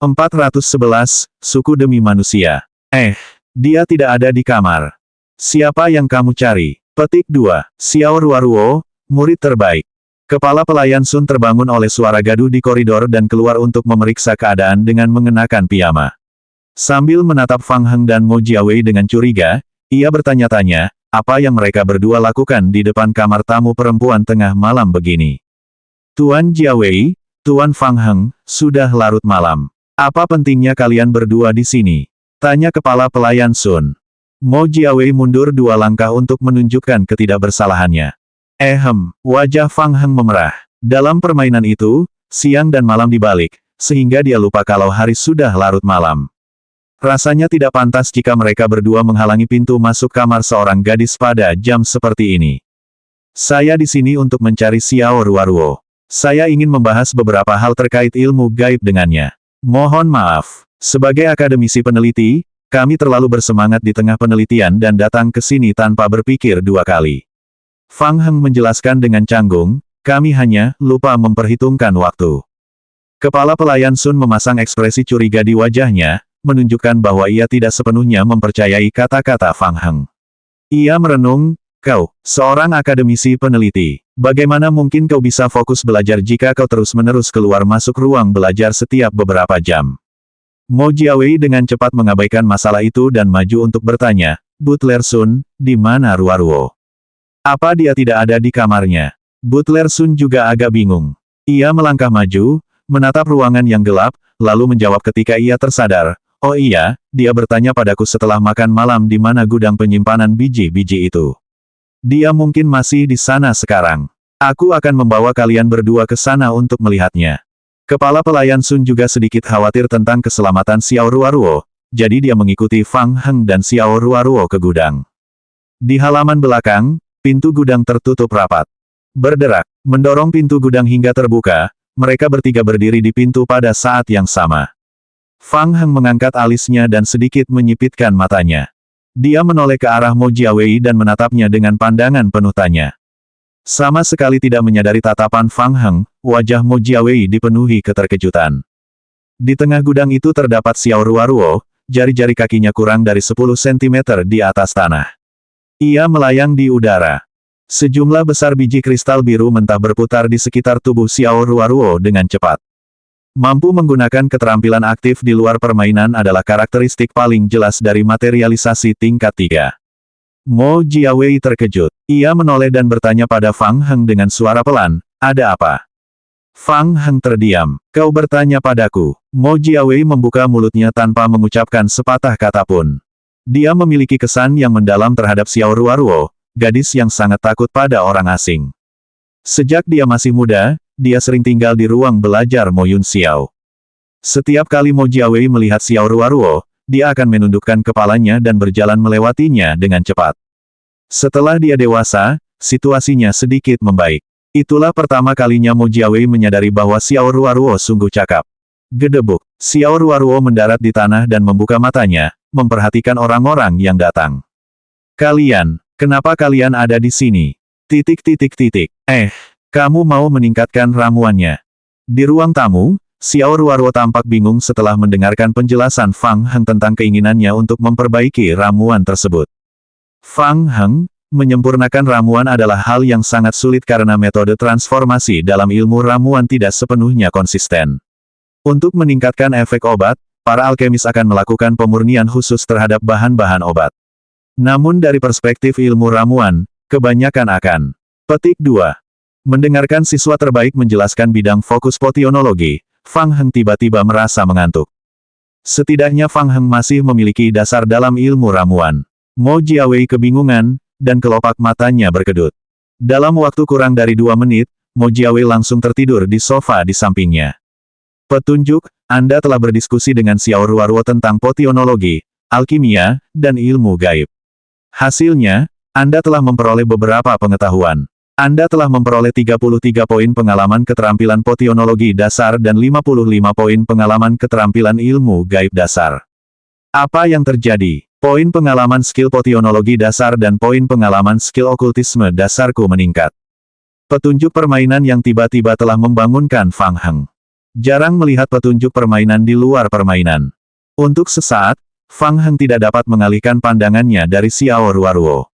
411, suku demi manusia. Dia tidak ada di kamar. Siapa yang kamu cari? Petik 2. Xiao Ruoruo, murid terbaik. Kepala pelayan Sun terbangun oleh suara gaduh di koridor dan keluar untuk memeriksa keadaan dengan mengenakan piyama. Sambil menatap Fang Heng dan Mo Jiawei dengan curiga, ia bertanya-tanya, apa yang mereka berdua lakukan di depan kamar tamu perempuan tengah malam begini. Tuan Jiawei, Tuan Fang Heng, sudah larut malam. Apa pentingnya kalian berdua di sini? Tanya kepala pelayan Sun. Mo Jiawei mundur 2 langkah untuk menunjukkan ketidakbersalahannya. Wajah Fang Heng memerah. Dalam permainan itu, siang dan malam dibalik, sehingga dia lupa kalau hari sudah larut malam. Rasanya tidak pantas jika mereka berdua menghalangi pintu masuk kamar seorang gadis pada jam seperti ini. Saya di sini untuk mencari Xiao Ruoruo. Saya ingin membahas beberapa hal terkait ilmu gaib dengannya. Mohon maaf, sebagai akademisi peneliti, kami terlalu bersemangat di tengah penelitian dan datang ke sini tanpa berpikir 2 kali. Fang Heng menjelaskan dengan canggung, kami hanya lupa memperhitungkan waktu. Kepala pelayan Sun memasang ekspresi curiga di wajahnya, menunjukkan bahwa ia tidak sepenuhnya mempercayai kata-kata Fang Heng. Ia merenung, kau, seorang akademisi peneliti. Bagaimana mungkin kau bisa fokus belajar jika kau terus-menerus keluar masuk ruang belajar setiap beberapa jam? Mo Jiawei dengan cepat mengabaikan masalah itu dan maju untuk bertanya, Butler Sun, di mana Ruoruo? Apa dia tidak ada di kamarnya? Butler Sun juga agak bingung. Ia melangkah maju, menatap ruangan yang gelap, lalu menjawab ketika ia tersadar, oh iya, dia bertanya padaku setelah makan malam di mana gudang penyimpanan biji-biji itu. Dia mungkin masih di sana sekarang. Aku akan membawa kalian berdua ke sana untuk melihatnya. Kepala pelayan Sun juga sedikit khawatir tentang keselamatan Xiao Ruoruo, jadi dia mengikuti Fang Heng dan Xiao Ruoruo ke gudang. Di halaman belakang, pintu gudang tertutup rapat. Berderak, mendorong pintu gudang hingga terbuka, mereka bertiga berdiri di pintu pada saat yang sama. Fang Heng mengangkat alisnya dan sedikit menyipitkan matanya. Dia menoleh ke arah Mo Jiawei dan menatapnya dengan pandangan penuh tanya. Sama sekali tidak menyadari tatapan Fang Heng, wajah Mo Jiawei dipenuhi keterkejutan. Di tengah gudang itu terdapat Xiao Ruoruo, jari-jari kakinya kurang dari 10 cm di atas tanah. Ia melayang di udara. Sejumlah besar biji kristal biru mentah berputar di sekitar tubuh Xiao Ruoruo dengan cepat. Mampu menggunakan keterampilan aktif di luar permainan adalah karakteristik paling jelas dari materialisasi tingkat 3. Mo Jiawei terkejut. Ia menoleh dan bertanya pada Fang Heng dengan suara pelan, ada apa? Fang Heng terdiam. Kau bertanya padaku. Mo Jiawei membuka mulutnya tanpa mengucapkan sepatah kata pun. Dia memiliki kesan yang mendalam terhadap Xiao Ruoruo, gadis yang sangat takut pada orang asing. Sejak dia masih muda, dia sering tinggal di ruang belajar Mo Yun Xiao. Setiap kali Mo Jiawei melihat Xiao Ruoruo, dia akan menundukkan kepalanya dan berjalan melewatinya dengan cepat. Setelah dia dewasa, situasinya sedikit membaik. Itulah pertama kalinya Mo Jiawei menyadari bahwa Xiao Ruoruo sungguh cakap. Gedebuk, Xiao Ruoruo mendarat di tanah dan membuka matanya, memperhatikan orang-orang yang datang. Kalian, kenapa kalian ada di sini? Kamu mau meningkatkan ramuannya. Di ruang tamu, Xiao Ruoruo tampak bingung setelah mendengarkan penjelasan Fang Heng tentang keinginannya untuk memperbaiki ramuan tersebut. Fang Heng, menyempurnakan ramuan adalah hal yang sangat sulit karena metode transformasi dalam ilmu ramuan tidak sepenuhnya konsisten. Untuk meningkatkan efek obat, para alkemis akan melakukan pemurnian khusus terhadap bahan-bahan obat. Namun dari perspektif ilmu ramuan, kebanyakan akan. Petik 2. Mendengarkan siswa terbaik menjelaskan bidang fokus potionologi, Fang Heng tiba-tiba merasa mengantuk. Setidaknya Fang Heng masih memiliki dasar dalam ilmu ramuan. Mo Jiawei kebingungan, dan kelopak matanya berkedut. Dalam waktu kurang dari 2 menit, Mo Jiawei langsung tertidur di sofa di sampingnya. Petunjuk, Anda telah berdiskusi dengan Xiao Ruoruo tentang potionologi, alkimia, dan ilmu gaib. Hasilnya, Anda telah memperoleh beberapa pengetahuan. Anda telah memperoleh 33 poin pengalaman keterampilan potionologi dasar dan 55 poin pengalaman keterampilan ilmu gaib dasar. Apa yang terjadi? Poin pengalaman skill potionologi dasar dan poin pengalaman skill okultisme dasarku meningkat. Petunjuk permainan yang tiba-tiba telah membangunkan Fang Heng. Jarang melihat petunjuk permainan di luar permainan. Untuk sesaat, Fang Heng tidak dapat mengalihkan pandangannya dari Xiao Ruoruo.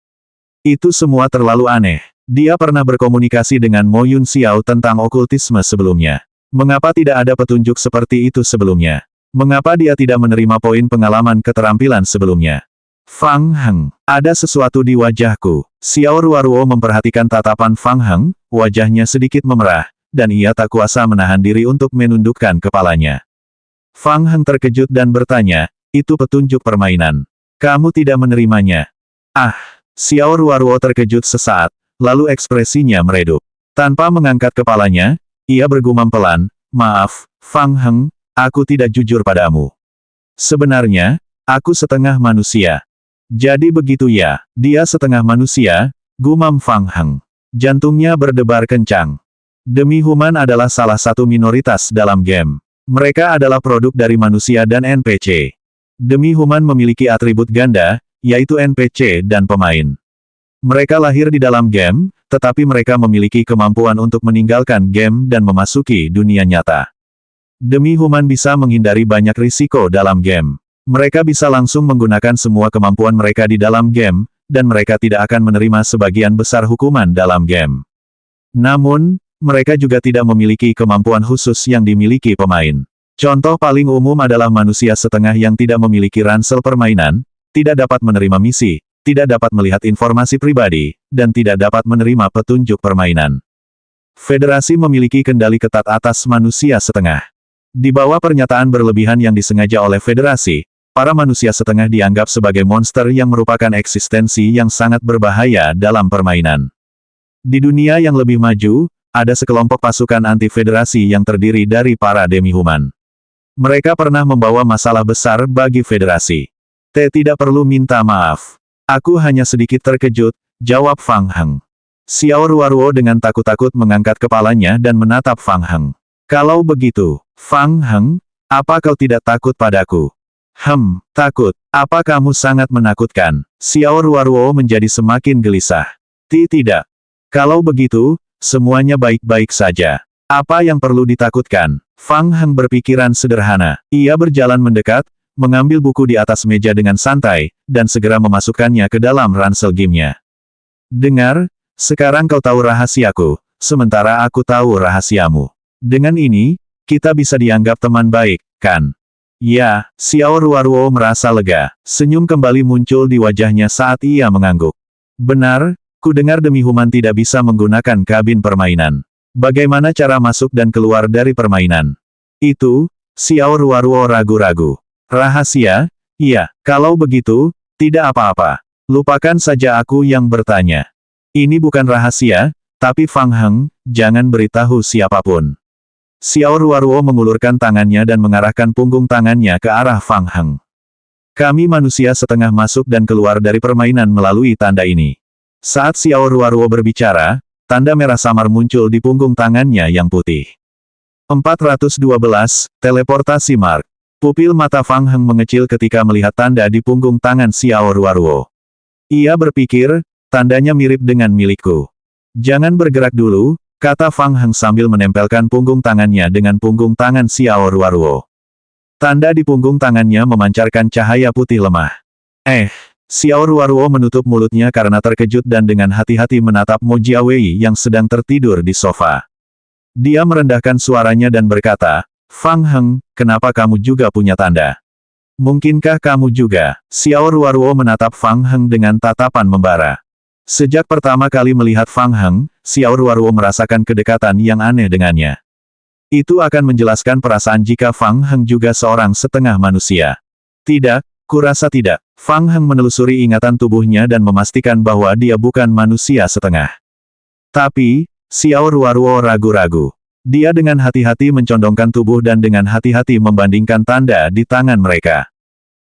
Itu semua terlalu aneh. Dia pernah berkomunikasi dengan Mo Yun Xiao tentang okultisme sebelumnya. Mengapa tidak ada petunjuk seperti itu sebelumnya? Mengapa dia tidak menerima poin pengalaman keterampilan sebelumnya? Fang Heng, ada sesuatu di wajahku. Xiao Ruoruo memperhatikan tatapan Fang Heng, wajahnya sedikit memerah, dan ia tak kuasa menahan diri untuk menundukkan kepalanya. Fang Heng terkejut dan bertanya, itu petunjuk permainan. Kamu tidak menerimanya? Ah, Xiao Ruoruo terkejut sesaat, lalu ekspresinya meredup. Tanpa mengangkat kepalanya, ia bergumam pelan, maaf, Fang Heng, aku tidak jujur padamu. Sebenarnya, aku setengah manusia. Jadi begitu ya, dia setengah manusia, gumam Fang Heng. Jantungnya berdebar kencang. Demi-human adalah salah satu minoritas dalam game. Mereka adalah produk dari manusia dan NPC. Demi-human memiliki atribut ganda, yaitu NPC dan pemain. Mereka lahir di dalam game, tetapi mereka memiliki kemampuan untuk meninggalkan game dan memasuki dunia nyata. Demi-human bisa menghindari banyak risiko dalam game. Mereka bisa langsung menggunakan semua kemampuan mereka di dalam game, dan mereka tidak akan menerima sebagian besar hukuman dalam game. Namun, mereka juga tidak memiliki kemampuan khusus yang dimiliki pemain. Contoh paling umum adalah manusia setengah yang tidak memiliki ransel permainan, tidak dapat menerima misi, tidak dapat melihat informasi pribadi, dan tidak dapat menerima petunjuk permainan. Federasi memiliki kendali ketat atas manusia setengah. Di bawah pernyataan berlebihan yang disengaja oleh Federasi, para manusia setengah dianggap sebagai monster yang merupakan eksistensi yang sangat berbahaya dalam permainan. Di dunia yang lebih maju, ada sekelompok pasukan anti-federasi yang terdiri dari para demi-human. Mereka pernah membawa masalah besar bagi federasi. Tidak perlu minta maaf. Aku hanya sedikit terkejut, jawab Fang Heng. Xiao Ruoruo dengan takut-takut mengangkat kepalanya dan menatap Fang Heng. Kalau begitu, Fang Heng, apa kau tidak takut padaku? Takut. Apa kamu sangat menakutkan? Xiao Ruoruo menjadi semakin gelisah. Tidak. Kalau begitu, semuanya baik-baik saja. Apa yang perlu ditakutkan? Fang Heng berpikiran sederhana. Ia berjalan mendekat, mengambil buku di atas meja dengan santai, dan segera memasukkannya ke dalam ransel gamenya. Dengar, sekarang kau tahu rahasiaku, sementara aku tahu rahasiamu. Dengan ini, kita bisa dianggap teman baik, kan? Ya, Xiao Ruoruo merasa lega. Senyum kembali muncul di wajahnya saat ia mengangguk. Benar, ku dengar demi-human tidak bisa menggunakan kabin permainan. Bagaimana cara masuk dan keluar dari permainan? Itu, Xiao Ruoruo ragu-ragu. Rahasia? Iya, kalau begitu, tidak apa-apa. Lupakan saja aku yang bertanya. Ini bukan rahasia, tapi Fang Heng, jangan beritahu siapapun. Xiao Ruoruo mengulurkan tangannya dan mengarahkan punggung tangannya ke arah Fang Heng. Kami manusia setengah masuk dan keluar dari permainan melalui tanda ini. Saat Xiao Ruoruo berbicara, tanda merah samar muncul di punggung tangannya yang putih. 412, teleportasi mark. Pupil mata Fang Heng mengecil ketika melihat tanda di punggung tangan Xiao Ruoruo. Ia berpikir, tandanya mirip dengan milikku. Jangan bergerak dulu, kata Fang Heng sambil menempelkan punggung tangannya dengan punggung tangan Xiao Ruoruo. Tanda di punggung tangannya memancarkan cahaya putih lemah. Xiao Ruoruo menutup mulutnya karena terkejut dan dengan hati-hati menatap Mo Jiawei yang sedang tertidur di sofa. Dia merendahkan suaranya dan berkata, Fang Heng, kenapa kamu juga punya tanda? Mungkinkah kamu juga? Xiao Ruoruo menatap Fang Heng dengan tatapan membara. Sejak pertama kali melihat Fang Heng, Xiao Ruoruo merasakan kedekatan yang aneh dengannya. Itu akan menjelaskan perasaan jika Fang Heng juga seorang setengah manusia. Tidak, kurasa tidak. Fang Heng menelusuri ingatan tubuhnya dan memastikan bahwa dia bukan manusia setengah. Tapi, Xiao Ruoruo ragu-ragu. Dia dengan hati-hati mencondongkan tubuh dan dengan hati-hati membandingkan tanda di tangan mereka.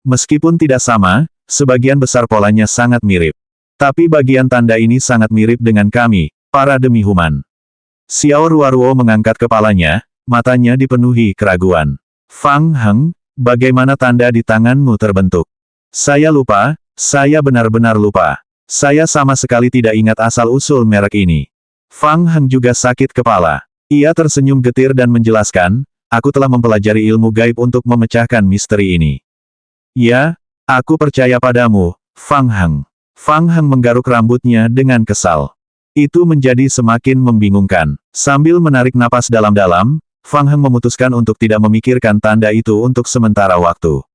Meskipun tidak sama, sebagian besar polanya sangat mirip. Tapi bagian tanda ini sangat mirip dengan kami, para demi-human. Xiao Ruoruo mengangkat kepalanya, matanya dipenuhi keraguan. Fang Heng, bagaimana tanda di tanganmu terbentuk? Saya lupa, saya benar-benar lupa. Saya sama sekali tidak ingat asal-usul merek ini. Fang Heng juga sakit kepala. Ia tersenyum getir dan menjelaskan, aku telah mempelajari ilmu gaib untuk memecahkan misteri ini. Ya, aku percaya padamu, Fang Heng. Fang Heng menggaruk rambutnya dengan kesal. Itu menjadi semakin membingungkan. Sambil menarik napas dalam-dalam, Fang Heng memutuskan untuk tidak memikirkan tanda itu untuk sementara waktu.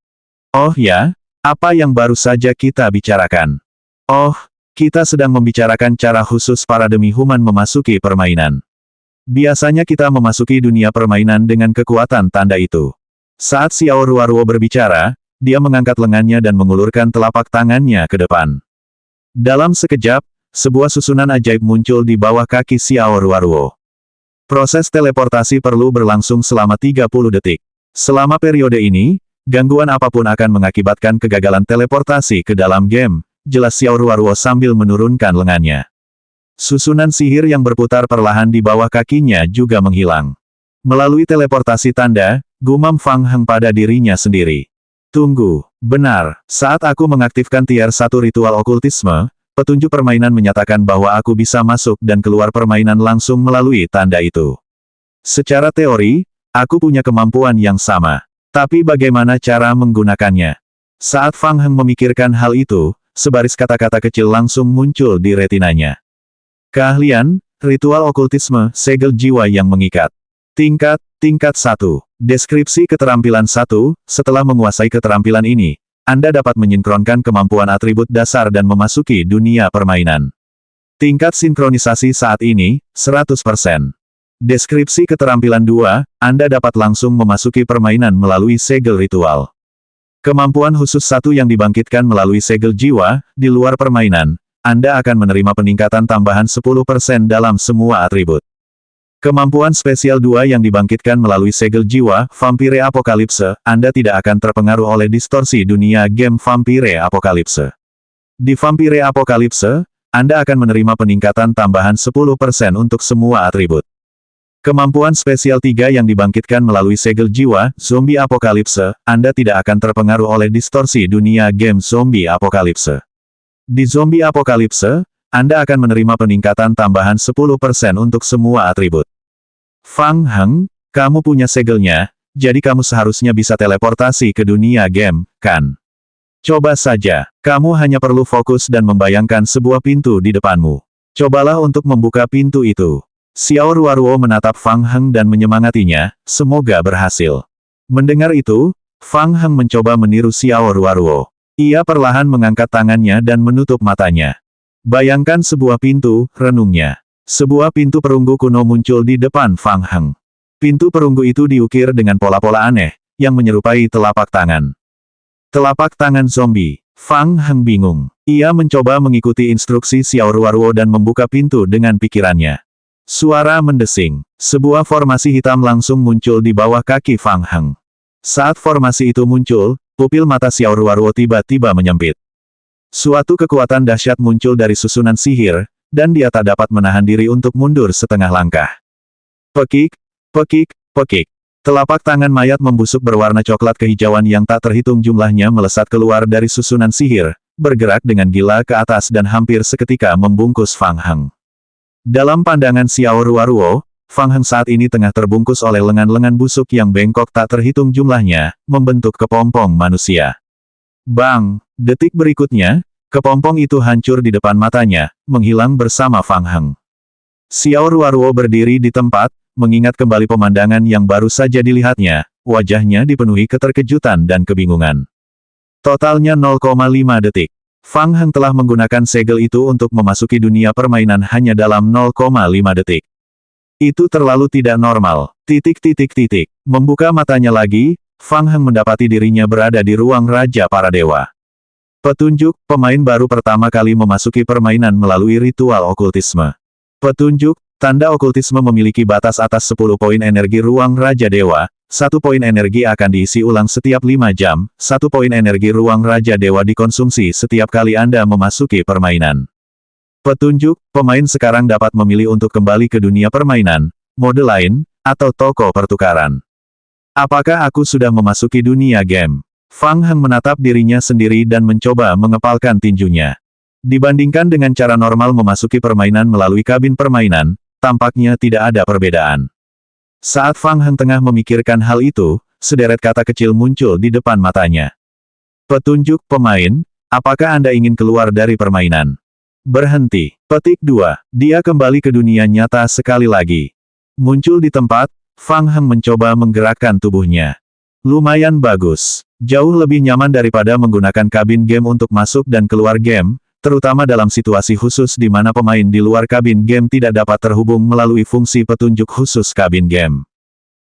Oh ya, apa yang baru saja kita bicarakan? Oh, kita sedang membicarakan cara khusus para demi human memasuki permainan. Biasanya kita memasuki dunia permainan dengan kekuatan tanda itu. Saat Xiao Ruoruo berbicara, dia mengangkat lengannya dan mengulurkan telapak tangannya ke depan. Dalam sekejap, sebuah susunan ajaib muncul di bawah kaki Xiao Ruoruo. Proses teleportasi perlu berlangsung selama 30 detik. Selama periode ini, gangguan apapun akan mengakibatkan kegagalan teleportasi ke dalam game, jelas Xiao Ruoruo sambil menurunkan lengannya. Susunan sihir yang berputar perlahan di bawah kakinya juga menghilang. Melalui teleportasi tanda, gumam Fang Heng pada dirinya sendiri. Tunggu, benar, saat aku mengaktifkan tier 1 ritual okultisme, petunjuk permainan menyatakan bahwa aku bisa masuk dan keluar permainan langsung melalui tanda itu. Secara teori, aku punya kemampuan yang sama. Tapi bagaimana cara menggunakannya? Saat Fang Heng memikirkan hal itu, sebaris kata-kata kecil langsung muncul di retinanya. Keahlian, ritual okultisme, segel jiwa yang mengikat. Tingkat 1. Deskripsi keterampilan 1, setelah menguasai keterampilan ini, Anda dapat menyinkronkan kemampuan atribut dasar dan memasuki dunia permainan. Tingkat sinkronisasi saat ini, 100%. Deskripsi keterampilan 2, Anda dapat langsung memasuki permainan melalui segel ritual. Kemampuan khusus 1 yang dibangkitkan melalui segel jiwa, di luar permainan, Anda akan menerima peningkatan tambahan 10% dalam semua atribut. Kemampuan spesial 2 yang dibangkitkan melalui segel jiwa, Vampire Apokalipse, Anda tidak akan terpengaruh oleh distorsi dunia game Vampire Apokalipse. Di Vampire Apokalipse, Anda akan menerima peningkatan tambahan 10% untuk semua atribut. Kemampuan spesial 3 yang dibangkitkan melalui segel jiwa, Zombie Apokalipse, Anda tidak akan terpengaruh oleh distorsi dunia game Zombie Apokalipse. Di Zombie Apokalipse, Anda akan menerima peningkatan tambahan 10% untuk semua atribut. Fang Heng, kamu punya segelnya, jadi kamu seharusnya bisa teleportasi ke dunia game, kan? Coba saja, kamu hanya perlu fokus dan membayangkan sebuah pintu di depanmu. Cobalah untuk membuka pintu itu. Xiao Ruoruo menatap Fang Heng dan menyemangatinya, semoga berhasil. Mendengar itu, Fang Heng mencoba meniru Xiao Ruoruo. Ia perlahan mengangkat tangannya dan menutup matanya. Bayangkan sebuah pintu, renungnya. Sebuah pintu perunggu kuno muncul di depan Fang Heng. Pintu perunggu itu diukir dengan pola-pola aneh, yang menyerupai telapak tangan. Telapak tangan zombie. Fang Heng bingung. Ia mencoba mengikuti instruksi Xiao Ruoruo dan membuka pintu dengan pikirannya. Suara mendesing. Sebuah formasi hitam langsung muncul di bawah kaki Fang Heng. Saat formasi itu muncul, pupil mata Xiao Ruoruo tiba-tiba menyempit. Suatu kekuatan dahsyat muncul dari susunan sihir, dan dia tak dapat menahan diri untuk mundur setengah langkah. Pekik, pekik, pekik. Telapak tangan mayat membusuk berwarna coklat kehijauan yang tak terhitung jumlahnya melesat keluar dari susunan sihir, bergerak dengan gila ke atas dan hampir seketika membungkus Fang Heng. Dalam pandangan Xiao Ruoruo, Fang Heng saat ini tengah terbungkus oleh lengan-lengan busuk yang bengkok tak terhitung jumlahnya, membentuk kepompong manusia. Bang! Detik berikutnya, kepompong itu hancur di depan matanya, menghilang bersama Fang Heng. Xiao Ruoruo berdiri di tempat, mengingat kembali pemandangan yang baru saja dilihatnya, wajahnya dipenuhi keterkejutan dan kebingungan. Totalnya 0,5 detik. Fang Heng telah menggunakan segel itu untuk memasuki dunia permainan hanya dalam 0,5 detik. Itu terlalu tidak normal. Membuka matanya lagi, Fang Heng mendapati dirinya berada di ruang Raja Para Dewa. Petunjuk, pemain baru pertama kali memasuki permainan melalui ritual okultisme. Petunjuk, tanda okultisme memiliki batas atas 10 poin energi ruang Raja Dewa, 1 poin energi akan diisi ulang setiap 5 jam, 1 poin energi ruang Raja Dewa dikonsumsi setiap kali Anda memasuki permainan. Petunjuk, pemain sekarang dapat memilih untuk kembali ke dunia permainan, mode lain, atau toko pertukaran. Apakah aku sudah memasuki dunia game? Fang Heng menatap dirinya sendiri dan mencoba mengepalkan tinjunya. Dibandingkan dengan cara normal memasuki permainan melalui kabin permainan, tampaknya tidak ada perbedaan. Saat Fang Heng tengah memikirkan hal itu, sederet kata kecil muncul di depan matanya. Petunjuk pemain, apakah Anda ingin keluar dari permainan? Berhenti. Petik 2. Dia kembali ke dunia nyata sekali lagi. Muncul di tempat, Fang Heng mencoba menggerakkan tubuhnya. Lumayan bagus. Jauh lebih nyaman daripada menggunakan kabin game untuk masuk dan keluar game, terutama dalam situasi khusus di mana pemain di luar kabin game tidak dapat terhubung melalui fungsi petunjuk khusus kabin game.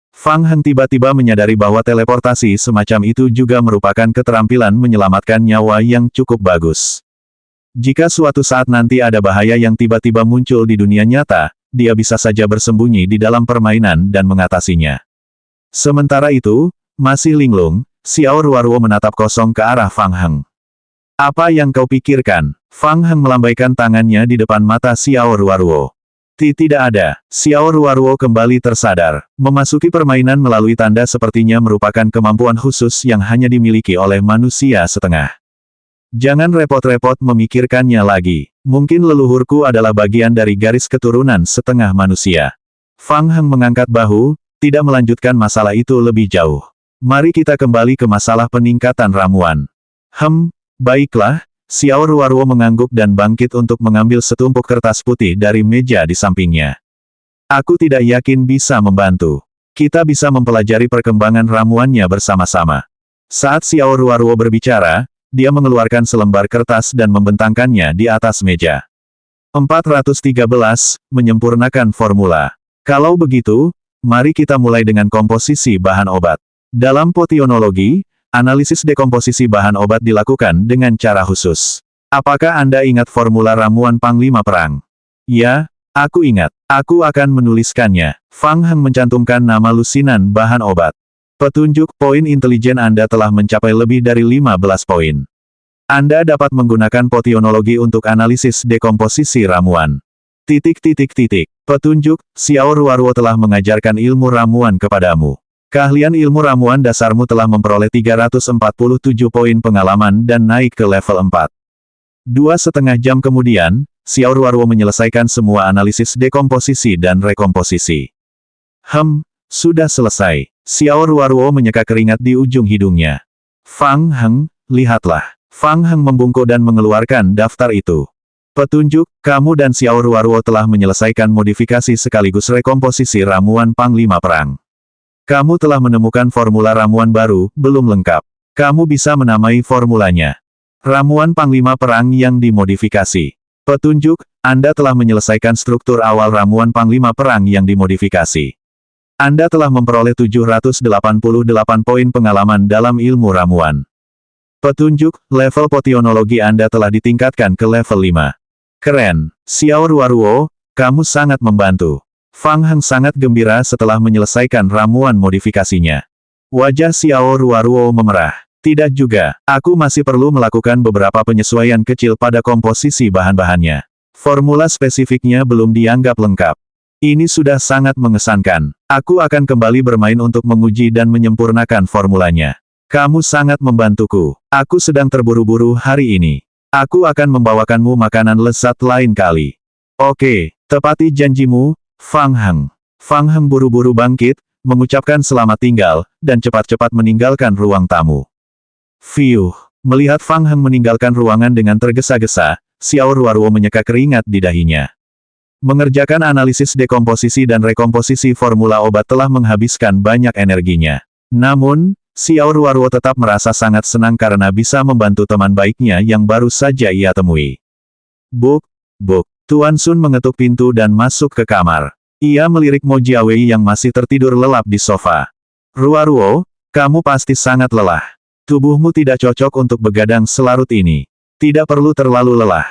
Fang Heng tiba-tiba menyadari bahwa teleportasi semacam itu juga merupakan keterampilan menyelamatkan nyawa yang cukup bagus. Jika suatu saat nanti ada bahaya yang tiba-tiba muncul di dunia nyata, dia bisa saja bersembunyi di dalam permainan dan mengatasinya. Sementara itu, masih linglung, Xiao Ruoruo menatap kosong ke arah Fang Heng. Apa yang kau pikirkan? Fang Heng melambaikan tangannya di depan mata Xiao Ruoruo. Tidak ada. Xiao Ruoruo kembali tersadar. Memasuki permainan melalui tanda sepertinya merupakan kemampuan khusus yang hanya dimiliki oleh manusia setengah. Jangan repot-repot memikirkannya lagi. Mungkin leluhurku adalah bagian dari garis keturunan setengah manusia. Fang Heng mengangkat bahu, tidak melanjutkan masalah itu lebih jauh. Mari kita kembali ke masalah peningkatan ramuan. Baiklah. Xiao Ruoruo mengangguk dan bangkit untuk mengambil setumpuk kertas putih dari meja di sampingnya. Aku tidak yakin bisa membantu. Kita bisa mempelajari perkembangan ramuannya bersama-sama. Saat Xiao Ruoruo berbicara, dia mengeluarkan selembar kertas dan membentangkannya di atas meja. 413, menyempurnakan formula. Kalau begitu, mari kita mulai dengan komposisi bahan obat. Dalam potionologi, analisis dekomposisi bahan obat dilakukan dengan cara khusus. Apakah Anda ingat formula ramuan Panglima Perang? Ya, aku ingat. Aku akan menuliskannya. Fang Heng mencantumkan nama lusinan bahan obat. Petunjuk poin intelijen Anda telah mencapai lebih dari 15 poin. Anda dapat menggunakan potionologi untuk analisis dekomposisi ramuan. Petunjuk, Xiao Ruoruo telah mengajarkan ilmu ramuan kepadamu. Keahlian ilmu ramuan dasarmu telah memperoleh 347 poin pengalaman dan naik ke level 4. 2,5 jam kemudian, Xiao Ruoruo menyelesaikan semua analisis dekomposisi dan rekomposisi. Sudah selesai. Xiao Ruoruo menyeka keringat di ujung hidungnya. Fang Heng, lihatlah. Fang Heng membungkuk dan mengeluarkan daftar itu. Petunjuk, kamu dan Xiao Ruoruo telah menyelesaikan modifikasi sekaligus rekomposisi ramuan Panglima Perang. Kamu telah menemukan formula ramuan baru, belum lengkap. Kamu bisa menamai formulanya. Ramuan Panglima Perang yang dimodifikasi. Petunjuk, Anda telah menyelesaikan struktur awal ramuan Panglima Perang yang dimodifikasi. Anda telah memperoleh 788 poin pengalaman dalam ilmu ramuan. Petunjuk, level potionologi Anda telah ditingkatkan ke level 5. Keren. Xiao Ruoruo, kamu sangat membantu. Fang Heng sangat gembira setelah menyelesaikan ramuan modifikasinya. Wajah Xiao Ruoruo memerah. Tidak juga, aku masih perlu melakukan beberapa penyesuaian kecil pada komposisi bahan-bahannya. Formula spesifiknya belum dianggap lengkap. Ini sudah sangat mengesankan. Aku akan kembali bermain untuk menguji dan menyempurnakan formulanya. Kamu sangat membantuku. Aku sedang terburu-buru hari ini. Aku akan membawakanmu makanan lezat lain kali. Oke, tepati janjimu, Fang Heng. Fang Heng buru-buru bangkit, mengucapkan selamat tinggal, dan cepat-cepat meninggalkan ruang tamu. Melihat Fang Heng meninggalkan ruangan dengan tergesa-gesa, Xiao Ruoruo menyeka keringat di dahinya. Mengerjakan analisis dekomposisi dan rekomposisi formula obat telah menghabiskan banyak energinya. Namun, Xiao Ruoruo tetap merasa sangat senang karena bisa membantu teman baiknya yang baru saja ia temui. Buk. Tuan Sun mengetuk pintu dan masuk ke kamar. Ia melirik Mo Jiawei yang masih tertidur lelap di sofa. Ruoruo, kamu pasti sangat lelah. Tubuhmu tidak cocok untuk begadang selarut ini. Tidak perlu terlalu lelah.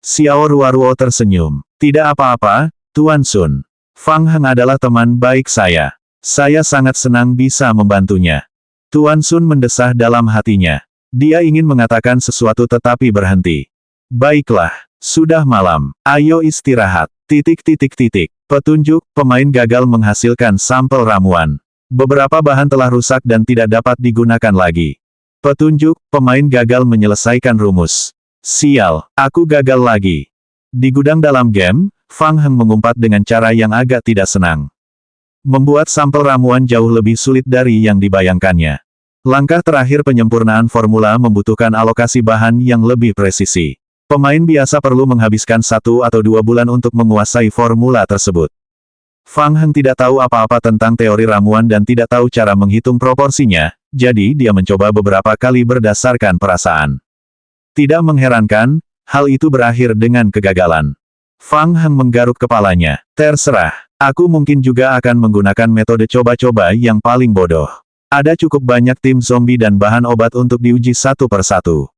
Xiao Ruoruo tersenyum. Tidak apa-apa, Tuan Sun. Fang Heng adalah teman baik saya. Saya sangat senang bisa membantunya. Tuan Sun mendesah dalam hatinya. Dia ingin mengatakan sesuatu tetapi berhenti. Baiklah. Sudah malam, ayo istirahat. Petunjuk, pemain gagal menghasilkan sampel ramuan. Beberapa bahan telah rusak dan tidak dapat digunakan lagi. Petunjuk, pemain gagal menyelesaikan rumus. Sial, aku gagal lagi. Di gudang dalam game, Fang Heng mengumpat dengan cara yang agak tidak senang. Membuat sampel ramuan jauh lebih sulit dari yang dibayangkannya. Langkah terakhir penyempurnaan formula membutuhkan alokasi bahan yang lebih presisi. Pemain biasa perlu menghabiskan 1 atau 2 bulan untuk menguasai formula tersebut. Fang Heng tidak tahu apa-apa tentang teori ramuan dan tidak tahu cara menghitung proporsinya, jadi dia mencoba beberapa kali berdasarkan perasaan. Tidak mengherankan, hal itu berakhir dengan kegagalan. Fang Heng menggaruk kepalanya. Terserah, aku mungkin juga akan menggunakan metode coba-coba yang paling bodoh. Ada cukup banyak tim zombie dan bahan obat untuk diuji satu persatu.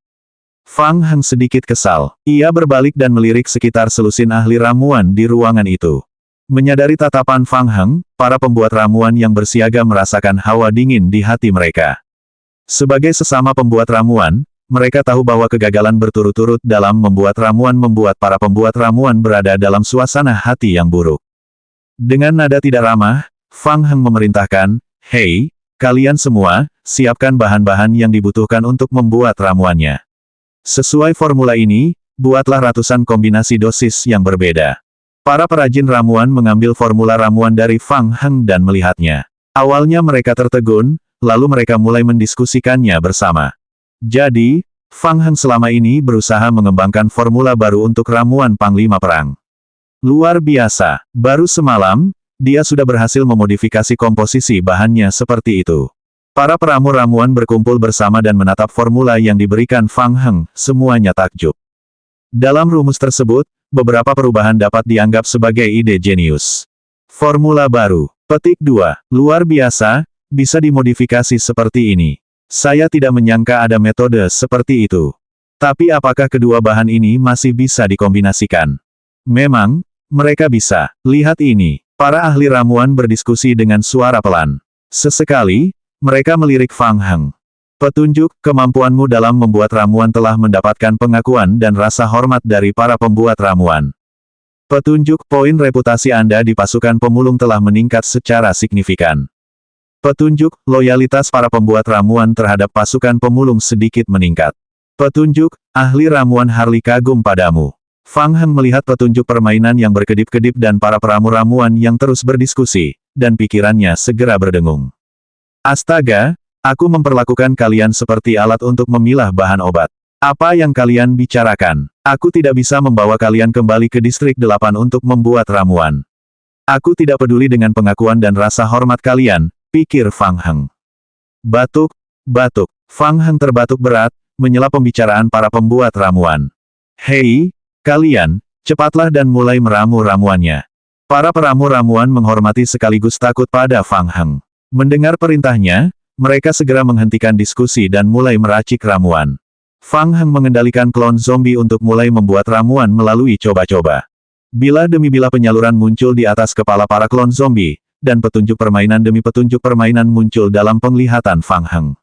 Fang Heng sedikit kesal. Ia berbalik dan melirik sekitar selusin ahli ramuan di ruangan itu. Menyadari tatapan Fang Heng, para pembuat ramuan yang bersiaga merasakan hawa dingin di hati mereka. Sebagai sesama pembuat ramuan, mereka tahu bahwa kegagalan berturut-turut dalam membuat ramuan membuat para pembuat ramuan berada dalam suasana hati yang buruk. Dengan nada tidak ramah, Fang Heng memerintahkan, "Hei, kalian semua, siapkan bahan-bahan yang dibutuhkan untuk membuat ramuannya. Sesuai formula ini, buatlah ratusan kombinasi dosis yang berbeda." Para perajin ramuan mengambil formula ramuan dari Fang Heng dan melihatnya. Awalnya mereka tertegun, lalu mereka mulai mendiskusikannya bersama. Jadi, Fang Heng selama ini berusaha mengembangkan formula baru untuk ramuan Panglima Perang. Luar biasa, baru semalam, dia sudah berhasil memodifikasi komposisi bahannya seperti itu. Para peramu ramuan berkumpul bersama dan menatap formula yang diberikan Fang Heng, semuanya takjub. Dalam rumus tersebut, beberapa perubahan dapat dianggap sebagai ide jenius. Formula baru. Petik 2. Luar biasa, bisa dimodifikasi seperti ini. Saya tidak menyangka ada metode seperti itu. Tapi apakah kedua bahan ini masih bisa dikombinasikan? Memang, mereka bisa. Lihat ini. Para ahli ramuan berdiskusi dengan suara pelan. Sesekali, mereka melirik Fang Heng. Petunjuk, kemampuanmu dalam membuat ramuan telah mendapatkan pengakuan dan rasa hormat dari para pembuat ramuan. Petunjuk, poin reputasi Anda di pasukan pemulung telah meningkat secara signifikan. Petunjuk, loyalitas para pembuat ramuan terhadap pasukan pemulung sedikit meningkat. Petunjuk, ahli ramuan Harley kagum padamu. Fang Heng melihat petunjuk permainan yang berkedip-kedip dan para peramu ramuan yang terus berdiskusi, dan pikirannya segera berdengung. Astaga! Aku memperlakukan kalian seperti alat untuk memilah bahan obat. Apa yang kalian bicarakan? Aku tidak bisa membawa kalian kembali ke distrik 8 untuk membuat ramuan. Aku tidak peduli dengan pengakuan dan rasa hormat kalian, pikir Fang Heng. Batuk, batuk. Fang Heng terbatuk berat, menyela pembicaraan para pembuat ramuan. Hei, kalian, cepatlah dan mulai meramu ramuannya. Para peramu ramuan menghormati sekaligus takut pada Fang Heng. Mendengar perintahnya, mereka segera menghentikan diskusi dan mulai meracik ramuan. Fang Heng mengendalikan klon zombie untuk mulai membuat ramuan melalui coba-coba. Bila demi bila penyaluran muncul di atas kepala para klon zombie, dan petunjuk permainan demi petunjuk permainan muncul dalam penglihatan Fang Heng.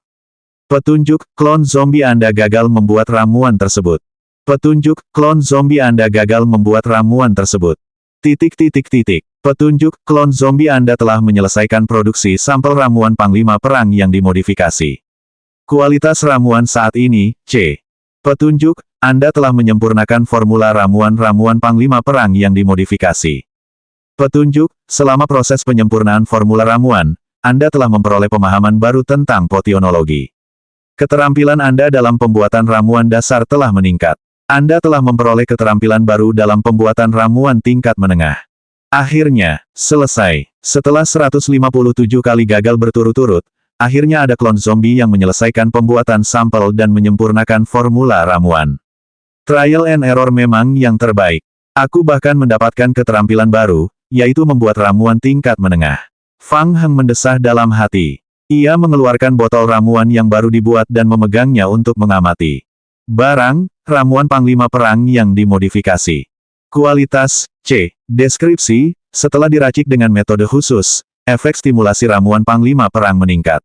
Petunjuk, klon zombie Anda gagal membuat ramuan tersebut. Petunjuk, klon zombie Anda gagal membuat ramuan tersebut. Titik. Petunjuk, klon zombie Anda telah menyelesaikan produksi sampel ramuan Panglima Perang yang dimodifikasi. Kualitas ramuan saat ini, C. Petunjuk, Anda telah menyempurnakan formula ramuan Panglima Perang yang dimodifikasi. Petunjuk, selama proses penyempurnaan formula ramuan, Anda telah memperoleh pemahaman baru tentang potionologi. Keterampilan Anda dalam pembuatan ramuan dasar telah meningkat. Anda telah memperoleh keterampilan baru dalam pembuatan ramuan tingkat menengah. Akhirnya, selesai. Setelah 157 kali gagal berturut-turut, akhirnya ada klon zombie yang menyelesaikan pembuatan sampel dan menyempurnakan formula ramuan. Trial and error memang yang terbaik. Aku bahkan mendapatkan keterampilan baru, yaitu membuat ramuan tingkat menengah. Fang Heng mendesah dalam hati. Ia mengeluarkan botol ramuan yang baru dibuat dan memegangnya untuk mengamati. Barang, ramuan Panglima Perang yang dimodifikasi. Kualitas, C. Deskripsi, setelah diracik dengan metode khusus, efek stimulasi ramuan Panglima Perang meningkat.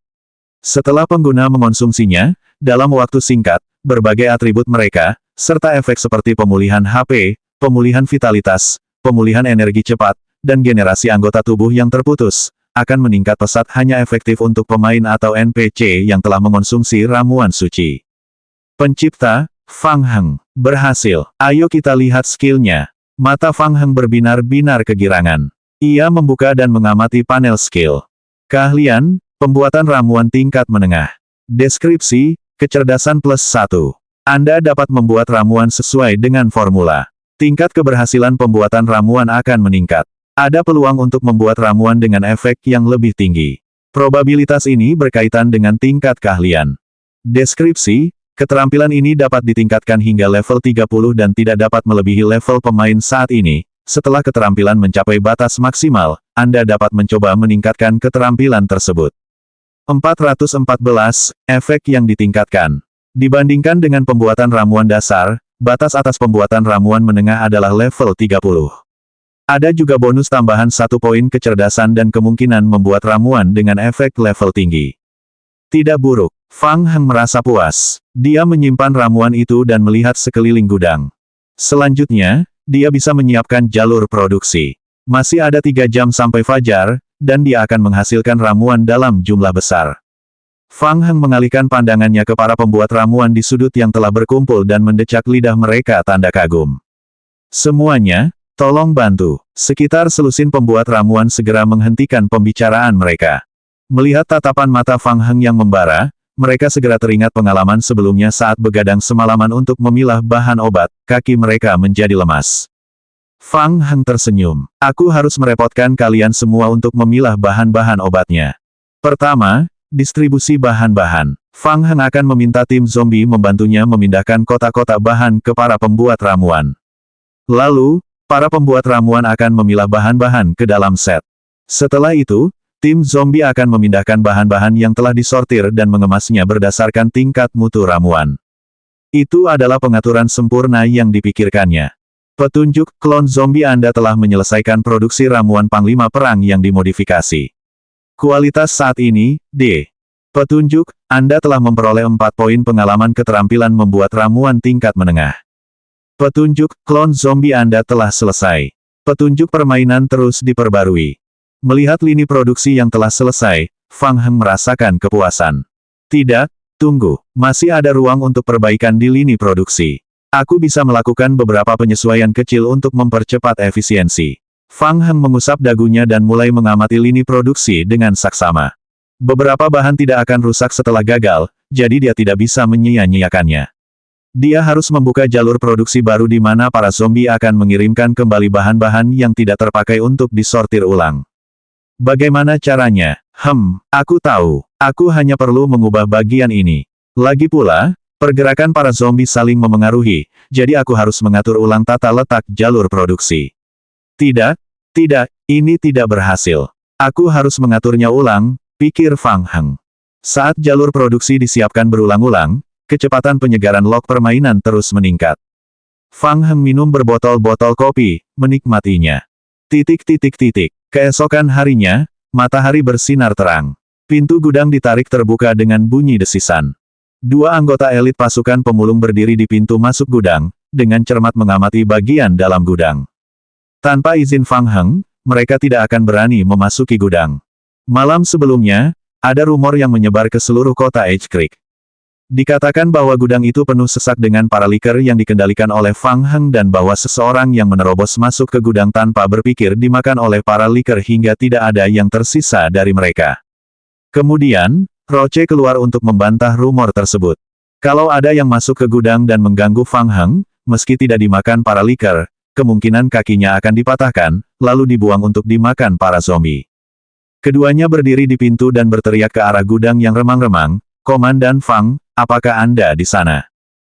Setelah pengguna mengonsumsinya, dalam waktu singkat, berbagai atribut mereka, serta efek seperti pemulihan HP, pemulihan vitalitas, pemulihan energi cepat, dan generasi anggota tubuh yang terputus, akan meningkat pesat hanya efektif untuk pemain atau NPC yang telah mengonsumsi ramuan suci. Pencipta, Fang Heng, berhasil. Ayo kita lihat skillnya. Mata Fang Heng berbinar-binar kegirangan. Ia membuka dan mengamati panel skill. Keahlian, pembuatan ramuan tingkat menengah. Deskripsi, kecerdasan +1. Anda dapat membuat ramuan sesuai dengan formula. Tingkat keberhasilan pembuatan ramuan akan meningkat. Ada peluang untuk membuat ramuan dengan efek yang lebih tinggi. Probabilitas ini berkaitan dengan tingkat keahlian. Deskripsi, keterampilan ini dapat ditingkatkan hingga level 30 dan tidak dapat melebihi level pemain saat ini. Setelah keterampilan mencapai batas maksimal, Anda dapat mencoba meningkatkan keterampilan tersebut. 414, efek yang ditingkatkan. Dibandingkan dengan pembuatan ramuan dasar, batas atas pembuatan ramuan menengah adalah level 30. Ada juga bonus tambahan 1 poin kecerdasan dan kemungkinan membuat ramuan dengan efek level tinggi. Tidak buruk. Fang Heng merasa puas. Dia menyimpan ramuan itu dan melihat sekeliling gudang. Selanjutnya, dia bisa menyiapkan jalur produksi. Masih ada 3 jam sampai fajar, dan dia akan menghasilkan ramuan dalam jumlah besar. Fang Heng mengalihkan pandangannya ke para pembuat ramuan di sudut yang telah berkumpul dan mendecak lidah mereka tanda kagum. Semuanya, tolong bantu. Sekitar selusin pembuat ramuan segera menghentikan pembicaraan mereka. Melihat tatapan mata Fang Heng yang membara, mereka segera teringat pengalaman sebelumnya saat begadang semalaman untuk memilah bahan obat, kaki mereka menjadi lemas. Fang Heng tersenyum. Aku harus merepotkan kalian semua untuk memilah bahan-bahan obatnya. Pertama, distribusi bahan-bahan. Fang Heng akan meminta tim zombie membantunya memindahkan kotak-kotak bahan ke para pembuat ramuan. Lalu, para pembuat ramuan akan memilah bahan-bahan ke dalam set. Setelah itu, tim zombie akan memindahkan bahan-bahan yang telah disortir dan mengemasnya berdasarkan tingkat mutu ramuan. Itu adalah pengaturan sempurna yang dipikirkannya. Petunjuk, klon zombie Anda telah menyelesaikan produksi ramuan panglima perang yang dimodifikasi. Kualitas saat ini, D. Petunjuk, Anda telah memperoleh 4 poin pengalaman keterampilan membuat ramuan tingkat menengah. Petunjuk, klon zombie Anda telah selesai. Petunjuk permainan terus diperbarui. Melihat lini produksi yang telah selesai, Fang Heng merasakan kepuasan. Tidak, tunggu, masih ada ruang untuk perbaikan di lini produksi. Aku bisa melakukan beberapa penyesuaian kecil untuk mempercepat efisiensi. Fang Heng mengusap dagunya dan mulai mengamati lini produksi dengan saksama. Beberapa bahan tidak akan rusak setelah gagal, jadi dia tidak bisa menyia-nyiakannya. Dia harus membuka jalur produksi baru di mana para zombie akan mengirimkan kembali bahan-bahan yang tidak terpakai untuk disortir ulang. Bagaimana caranya? Aku tahu. Aku hanya perlu mengubah bagian ini. Lagi pula, pergerakan para zombie saling memengaruhi, jadi aku harus mengatur ulang tata letak jalur produksi. Tidak, ini tidak berhasil. Aku harus mengaturnya ulang, pikir Fang Heng. Saat jalur produksi disiapkan berulang-ulang, kecepatan penyegaran log permainan terus meningkat. Fang Heng minum berbotol-botol kopi, menikmatinya. Keesokan harinya, matahari bersinar terang. Pintu gudang ditarik terbuka dengan bunyi desisan. 2 anggota elit pasukan pemulung berdiri di pintu masuk gudang, dengan cermat mengamati bagian dalam gudang. Tanpa izin Fang Heng, mereka tidak akan berani memasuki gudang. Malam sebelumnya, ada rumor yang menyebar ke seluruh kota Edge Creek. Dikatakan bahwa gudang itu penuh sesak dengan para liker yang dikendalikan oleh Fang Heng dan bahwa seseorang yang menerobos masuk ke gudang tanpa berpikir dimakan oleh para liker hingga tidak ada yang tersisa dari mereka. Kemudian, Roche keluar untuk membantah rumor tersebut. Kalau ada yang masuk ke gudang dan mengganggu Fang Heng, meski tidak dimakan para liker, kemungkinan kakinya akan dipatahkan, lalu dibuang untuk dimakan para zombie. Keduanya berdiri di pintu dan berteriak ke arah gudang yang remang-remang, "Komandan Fang, apakah Anda di sana?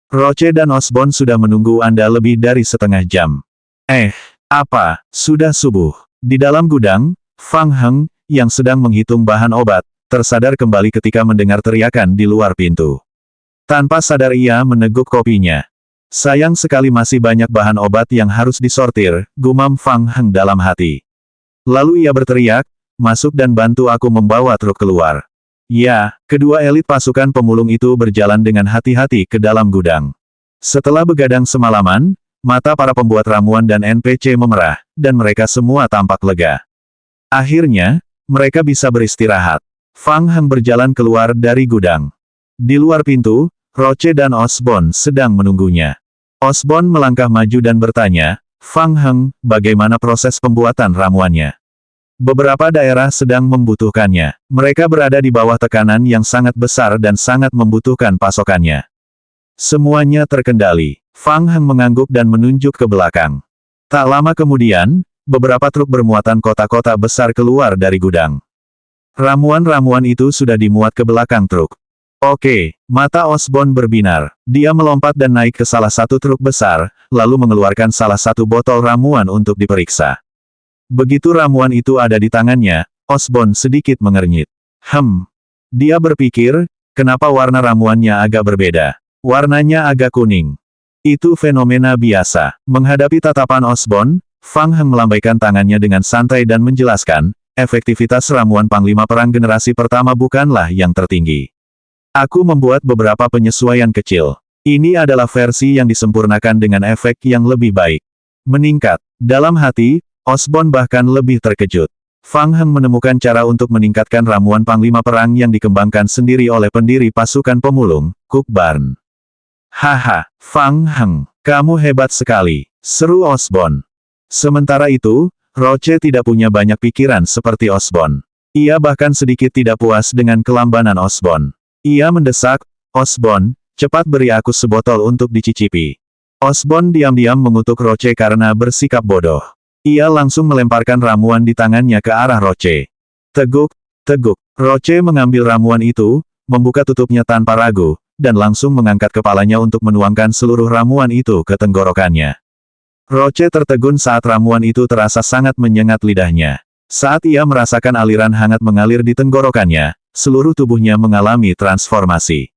Roche dan Osborn sudah menunggu Anda lebih dari setengah jam." Apa? Sudah subuh. Di dalam gudang, Fang Heng, yang sedang menghitung bahan obat, tersadar kembali ketika mendengar teriakan di luar pintu. Tanpa sadar ia meneguk kopinya. Sayang sekali masih banyak bahan obat yang harus disortir, gumam Fang Heng dalam hati. Lalu ia berteriak, "Masuk dan bantu aku membawa truk keluar." Ya, kedua elit pasukan pemulung itu berjalan dengan hati-hati ke dalam gudang. Setelah begadang semalaman, mata para pembuat ramuan dan NPC memerah, dan mereka semua tampak lega. Akhirnya, mereka bisa beristirahat. Fang Heng berjalan keluar dari gudang. Di luar pintu, Roche dan Osborn sedang menunggunya. Osborn melangkah maju dan bertanya, "Fang Heng, bagaimana proses pembuatan ramuannya?" Beberapa daerah sedang membutuhkannya. Mereka berada di bawah tekanan yang sangat besar dan sangat membutuhkan pasokannya. Semuanya terkendali. Fang Heng mengangguk dan menunjuk ke belakang. Tak lama kemudian, beberapa truk bermuatan kota-kota besar keluar dari gudang. Ramuan-ramuan itu sudah dimuat ke belakang truk. Oke, mata Osborn berbinar. Dia melompat dan naik ke salah satu truk besar, lalu mengeluarkan salah satu botol ramuan untuk diperiksa. Begitu ramuan itu ada di tangannya, Osborn sedikit mengernyit. Dia berpikir, kenapa warna ramuannya agak berbeda? Warnanya agak kuning. Itu fenomena biasa. Menghadapi tatapan Osborn, Fang Heng melambaikan tangannya dengan santai dan menjelaskan, efektivitas ramuan Panglima Perang generasi pertama bukanlah yang tertinggi. Aku membuat beberapa penyesuaian kecil. Ini adalah versi yang disempurnakan dengan efek yang lebih baik. Meningkat. Dalam hati, Osborn bahkan lebih terkejut. Fang Heng menemukan cara untuk meningkatkan ramuan Panglima Perang yang dikembangkan sendiri oleh pendiri pasukan pemulung, Cook Barn. Haha, Fang Heng, kamu hebat sekali, seru Osborn. Sementara itu, Roche tidak punya banyak pikiran seperti Osborn. Ia bahkan sedikit tidak puas dengan kelambanan Osborn. Ia mendesak, Osborn, cepat beri aku sebotol untuk dicicipi. Osborn diam-diam mengutuk Roche karena bersikap bodoh. Ia langsung melemparkan ramuan di tangannya ke arah Roche. Teguk, teguk. Roche mengambil ramuan itu, membuka tutupnya tanpa ragu, dan langsung mengangkat kepalanya untuk menuangkan seluruh ramuan itu ke tenggorokannya. Roche tertegun saat ramuan itu terasa sangat menyengat lidahnya. Saat ia merasakan aliran hangat mengalir di tenggorokannya, seluruh tubuhnya mengalami transformasi.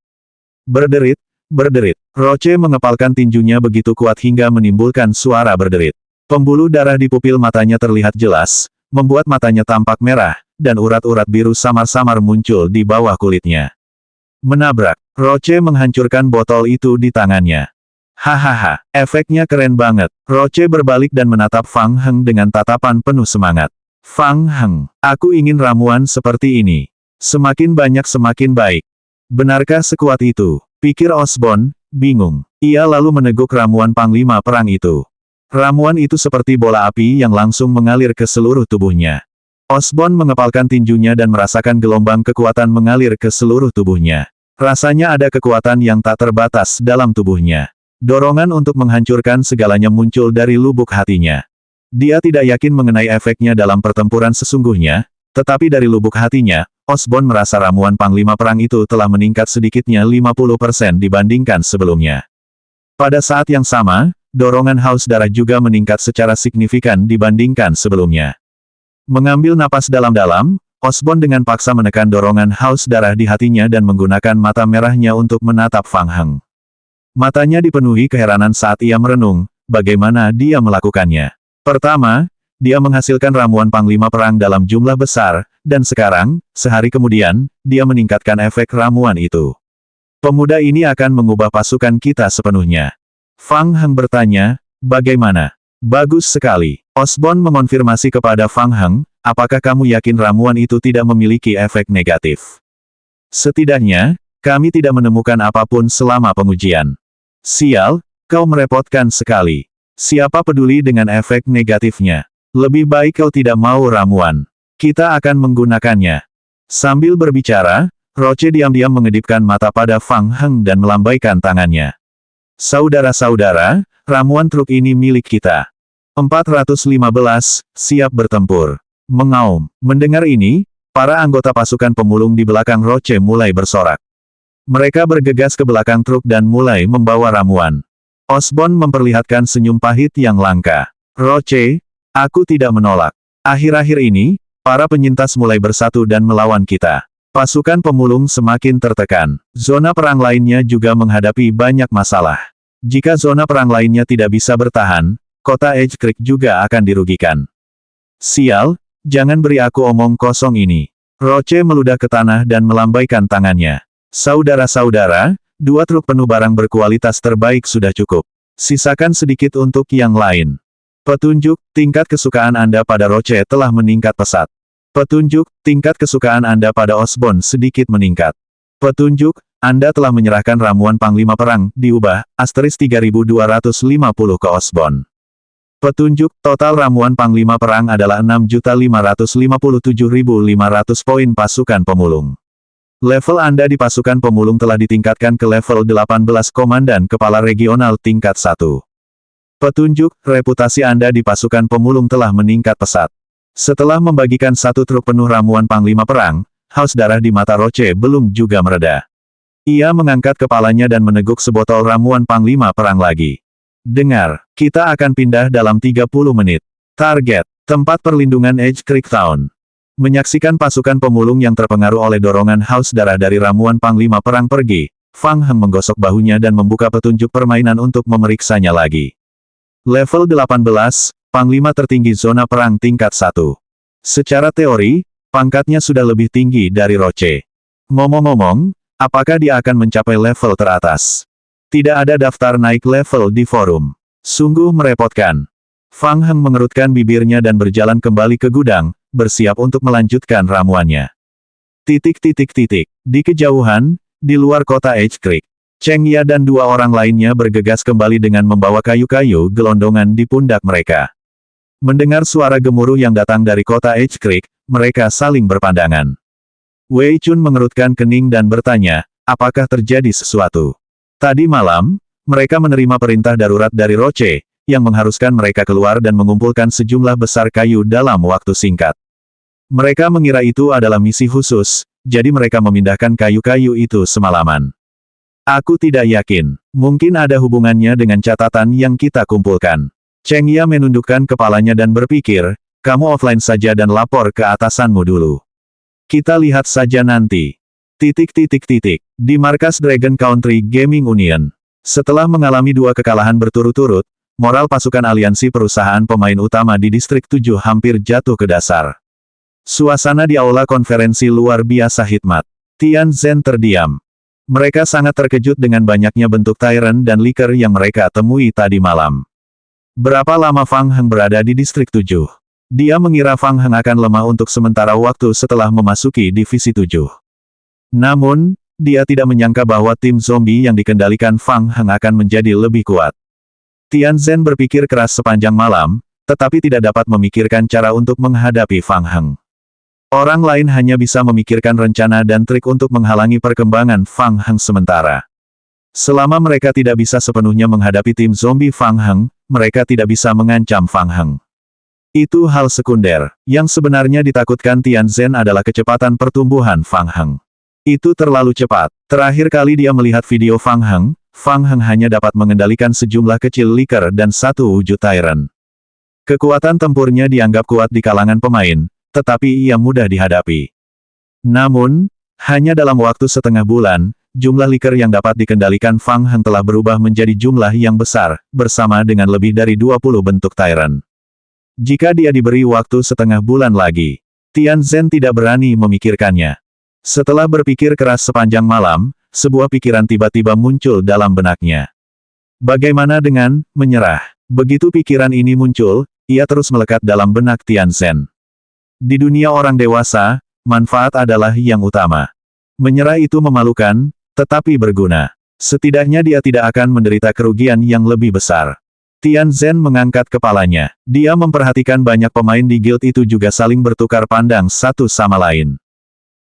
Berderit, berderit. Roche mengepalkan tinjunya begitu kuat hingga menimbulkan suara berderit. Pembuluh darah di pupil matanya terlihat jelas, membuat matanya tampak merah, dan urat-urat biru samar-samar muncul di bawah kulitnya. Menabrak. Roche menghancurkan botol itu di tangannya. Hahaha, efeknya keren banget. Roche berbalik dan menatap Fang Heng dengan tatapan penuh semangat. Fang Heng, aku ingin ramuan seperti ini. Semakin banyak semakin baik. Benarkah sekuat itu? Pikir Osborn, bingung. Ia lalu meneguk ramuan Panglima Perang itu. Ramuan itu seperti bola api yang langsung mengalir ke seluruh tubuhnya. Osborn mengepalkan tinjunya dan merasakan gelombang kekuatan mengalir ke seluruh tubuhnya. Rasanya ada kekuatan yang tak terbatas dalam tubuhnya. Dorongan untuk menghancurkan segalanya muncul dari lubuk hatinya. Dia tidak yakin mengenai efeknya dalam pertempuran sesungguhnya, tetapi dari lubuk hatinya, Osborn merasa ramuan Panglima Perang itu telah meningkat sedikitnya 50% dibandingkan sebelumnya. Pada saat yang sama, dorongan haus darah juga meningkat secara signifikan dibandingkan sebelumnya. Mengambil napas dalam-dalam, Osborn dengan paksa menekan dorongan haus darah di hatinya dan menggunakan mata merahnya untuk menatap Fang Heng. Matanya dipenuhi keheranan saat ia merenung, bagaimana dia melakukannya. Pertama, dia menghasilkan ramuan Panglima Perang dalam jumlah besar, dan sekarang, sehari kemudian, dia meningkatkan efek ramuan itu. Pemuda ini akan mengubah pasukan kita sepenuhnya. Fang Heng bertanya, bagaimana? Bagus sekali. Osborn mengonfirmasi kepada Fang Heng, apakah kamu yakin ramuan itu tidak memiliki efek negatif? Setidaknya, kami tidak menemukan apapun selama pengujian. Sial, kau merepotkan sekali. Siapa peduli dengan efek negatifnya? Lebih baik kau tidak mau ramuan. Kita akan menggunakannya. Sambil berbicara, Roche diam-diam mengedipkan mata pada Fang Heng dan melambaikan tangannya. Saudara-saudara, ramuan truk ini milik kita. 415, siap bertempur. Mengaum. Mendengar ini, para anggota pasukan pemulung di belakang Roche mulai bersorak. Mereka bergegas ke belakang truk dan mulai membawa ramuan. Osborn memperlihatkan senyum pahit yang langka. Roche, aku tidak menolak. Akhir-akhir ini, para penyintas mulai bersatu dan melawan kita. Pasukan pemulung semakin tertekan. Zona perang lainnya juga menghadapi banyak masalah. Jika zona perang lainnya tidak bisa bertahan, kota Edge Creek juga akan dirugikan. Sial, jangan beri aku omong kosong ini. Roche meludah ke tanah dan melambaikan tangannya. Saudara-saudara, 2 truk penuh barang berkualitas terbaik sudah cukup. Sisakan sedikit untuk yang lain. Petunjuk, tingkat kesukaan Anda pada Roche telah meningkat pesat. Petunjuk, tingkat kesukaan Anda pada Osborn sedikit meningkat. Petunjuk, Anda telah menyerahkan ramuan Panglima Perang, diubah, *3250 ke Osborn. Petunjuk, total ramuan Panglima Perang adalah 6.557.500 poin pasukan pemulung. Level Anda di pasukan pemulung telah ditingkatkan ke level 18 Komandan Kepala Regional tingkat 1. Petunjuk, reputasi Anda di pasukan pemulung telah meningkat pesat. Setelah membagikan satu truk penuh ramuan Panglima Perang, haus darah di mata Roche belum juga mereda. Ia mengangkat kepalanya dan meneguk sebotol ramuan Panglima Perang lagi. Dengar, kita akan pindah dalam 30 menit. Target, tempat perlindungan Edge Creek Town. Menyaksikan pasukan pemulung yang terpengaruh oleh dorongan haus darah dari ramuan Panglima Perang pergi, Fang Heng menggosok bahunya dan membuka petunjuk permainan untuk memeriksanya lagi. Level 18, Panglima tertinggi zona perang tingkat 1. Secara teori, pangkatnya sudah lebih tinggi dari Roche. Ngomong-ngomong, apakah dia akan mencapai level teratas? Tidak ada daftar naik level di forum. Sungguh merepotkan. Fang Heng mengerutkan bibirnya dan berjalan kembali ke gudang, bersiap untuk melanjutkan ramuannya. Di kejauhan, di luar kota Edge Creek, Cheng Ya dan dua orang lainnya bergegas kembali dengan membawa kayu-kayu gelondongan di pundak mereka. Mendengar suara gemuruh yang datang dari kota Edge Creek, mereka saling berpandangan. Wei Chun mengerutkan kening dan bertanya, apakah terjadi sesuatu? Tadi malam, mereka menerima perintah darurat dari Roche, yang mengharuskan mereka keluar dan mengumpulkan sejumlah besar kayu dalam waktu singkat. Mereka mengira itu adalah misi khusus, jadi mereka memindahkan kayu-kayu itu semalaman. Aku tidak yakin, mungkin ada hubungannya dengan catatan yang kita kumpulkan. Cheng Ya menundukkan kepalanya dan berpikir, kamu offline saja dan lapor ke atasanmu dulu. Kita lihat saja nanti. Di markas Dragon Country Gaming Union. Setelah mengalami dua kekalahan berturut-turut, moral pasukan aliansi perusahaan pemain utama di Distrik 7 hampir jatuh ke dasar. Suasana di aula konferensi luar biasa hikmat. Tian Zhen terdiam. Mereka sangat terkejut dengan banyaknya bentuk Tyrant dan Liker yang mereka temui tadi malam. Berapa lama Fang Heng berada di Distrik 7? Dia mengira Fang Heng akan lemah untuk sementara waktu setelah memasuki Divisi 7. Namun, dia tidak menyangka bahwa tim zombie yang dikendalikan Fang Heng akan menjadi lebih kuat. Tian Zhen berpikir keras sepanjang malam, tetapi tidak dapat memikirkan cara untuk menghadapi Fang Heng. Orang lain hanya bisa memikirkan rencana dan trik untuk menghalangi perkembangan Fang Heng sementara. Selama mereka tidak bisa sepenuhnya menghadapi tim zombie Fang Heng, mereka tidak bisa mengancam Fang Heng. Itu hal sekunder. Yang sebenarnya ditakutkan Tian Zhen adalah kecepatan pertumbuhan Fang Heng. Itu terlalu cepat. Terakhir kali dia melihat video Fang Heng hanya dapat mengendalikan sejumlah kecil Liker dan satu wujud Tyrant. Kekuatan tempurnya dianggap kuat di kalangan pemain, tetapi ia mudah dihadapi. Namun, hanya dalam waktu setengah bulan, jumlah Liker yang dapat dikendalikan Fang Heng telah berubah menjadi jumlah yang besar, bersama dengan lebih dari 20 bentuk Tyrant. Jika dia diberi waktu setengah bulan lagi, Tian Zhen tidak berani memikirkannya. Setelah berpikir keras sepanjang malam, sebuah pikiran tiba-tiba muncul dalam benaknya. Bagaimana dengan menyerah? Begitu pikiran ini muncul, ia terus melekat dalam benak Tian Zhen. Di dunia orang dewasa, manfaat adalah yang utama. Menyerah itu memalukan, tetapi berguna. Setidaknya dia tidak akan menderita kerugian yang lebih besar. Tian Zhen mengangkat kepalanya. Dia memperhatikan banyak pemain di guild itu juga saling bertukar pandang satu sama lain.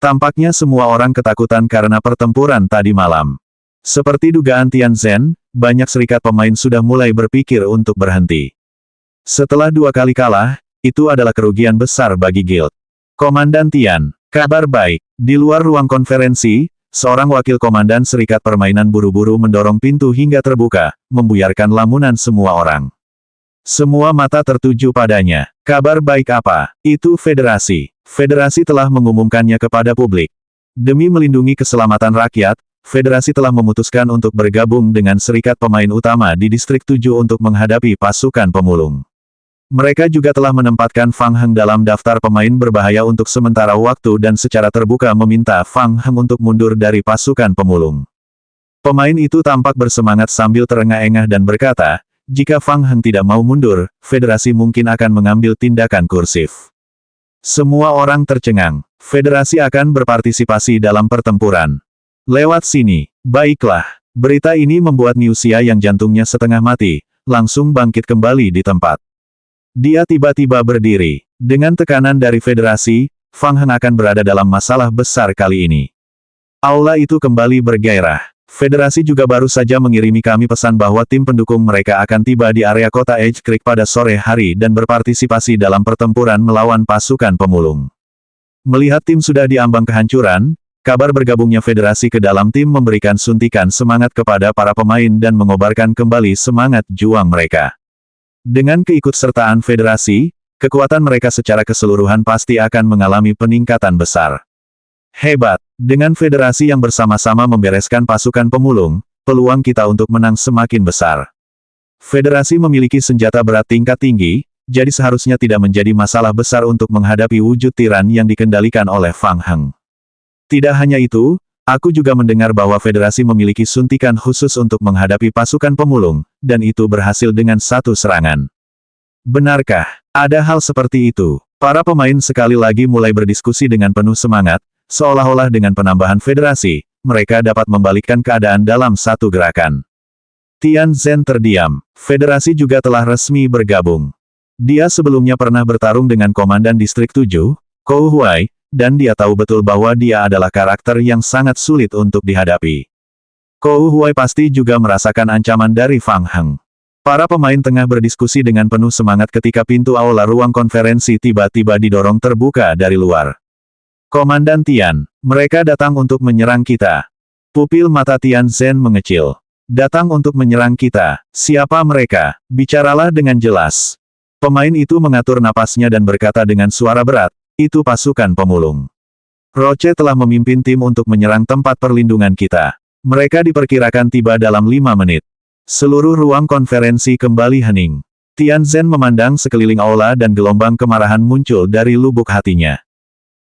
Tampaknya semua orang ketakutan karena pertempuran tadi malam. Seperti dugaan Tian Zhen, banyak serikat pemain sudah mulai berpikir untuk berhenti. Setelah dua kali kalah, itu adalah kerugian besar bagi guild. Komandan Tian, kabar baik. Di luar ruang konferensi, seorang wakil komandan serikat permainan buru-buru mendorong pintu hingga terbuka, membuyarkan lamunan semua orang. Semua mata tertuju padanya. Kabar baik apa? Itu federasi. Federasi telah mengumumkannya kepada publik. Demi melindungi keselamatan rakyat, Federasi telah memutuskan untuk bergabung dengan serikat pemain utama di Distrik 7 untuk menghadapi pasukan pemulung. Mereka juga telah menempatkan Fang Heng dalam daftar pemain berbahaya untuk sementara waktu dan secara terbuka meminta Fang Heng untuk mundur dari pasukan pemulung. Pemain itu tampak bersemangat sambil terengah-engah dan berkata, jika Fang Heng tidak mau mundur, Federasi mungkin akan mengambil tindakan kursif. Semua orang tercengang. Federasi akan berpartisipasi dalam pertempuran. Lewat sini. Baiklah. Berita ini membuat Niusia yang jantungnya setengah mati, langsung bangkit kembali di tempat. Dia tiba-tiba berdiri. Dengan tekanan dari federasi, Fang Heng akan berada dalam masalah besar kali ini. Aula itu kembali bergairah. Federasi juga baru saja mengirimi kami pesan bahwa tim pendukung mereka akan tiba di area kota Edge Creek pada sore hari dan berpartisipasi dalam pertempuran melawan pasukan pemulung. Melihat tim sudah diambang kehancuran, kabar bergabungnya federasi ke dalam tim memberikan suntikan semangat kepada para pemain dan mengobarkan kembali semangat juang mereka. Dengan keikutsertaan federasi, kekuatan mereka secara keseluruhan pasti akan mengalami peningkatan besar. Hebat! Dengan federasi yang bersama-sama membereskan pasukan pemulung, peluang kita untuk menang semakin besar. Federasi memiliki senjata berat tingkat tinggi, jadi seharusnya tidak menjadi masalah besar untuk menghadapi wujud tiran yang dikendalikan oleh Fang Heng. Tidak hanya itu, aku juga mendengar bahwa federasi memiliki suntikan khusus untuk menghadapi pasukan pemulung, dan itu berhasil dengan satu serangan. Benarkah ada hal seperti itu? Para pemain sekali lagi mulai berdiskusi dengan penuh semangat, seolah-olah dengan penambahan federasi, mereka dapat membalikkan keadaan dalam satu gerakan. Tian Zhen terdiam. Federasi juga telah resmi bergabung. Dia sebelumnya pernah bertarung dengan Komandan Distrik 7, Kou Huai, dan dia tahu betul bahwa dia adalah karakter yang sangat sulit untuk dihadapi. Kou Huai pasti juga merasakan ancaman dari Fang Heng. Para pemain tengah berdiskusi dengan penuh semangat ketika pintu aula ruang konferensi tiba-tiba didorong terbuka dari luar. Komandan Tian, mereka datang untuk menyerang kita. Pupil mata Tian Zhen mengecil. Datang untuk menyerang kita. Siapa mereka? Bicaralah dengan jelas. Pemain itu mengatur napasnya dan berkata dengan suara berat, itu pasukan pemulung. Roche telah memimpin tim untuk menyerang tempat perlindungan kita. Mereka diperkirakan tiba dalam 5 menit. Seluruh ruang konferensi kembali hening. Tian Zhen memandang sekeliling aula dan gelombang kemarahan muncul dari lubuk hatinya.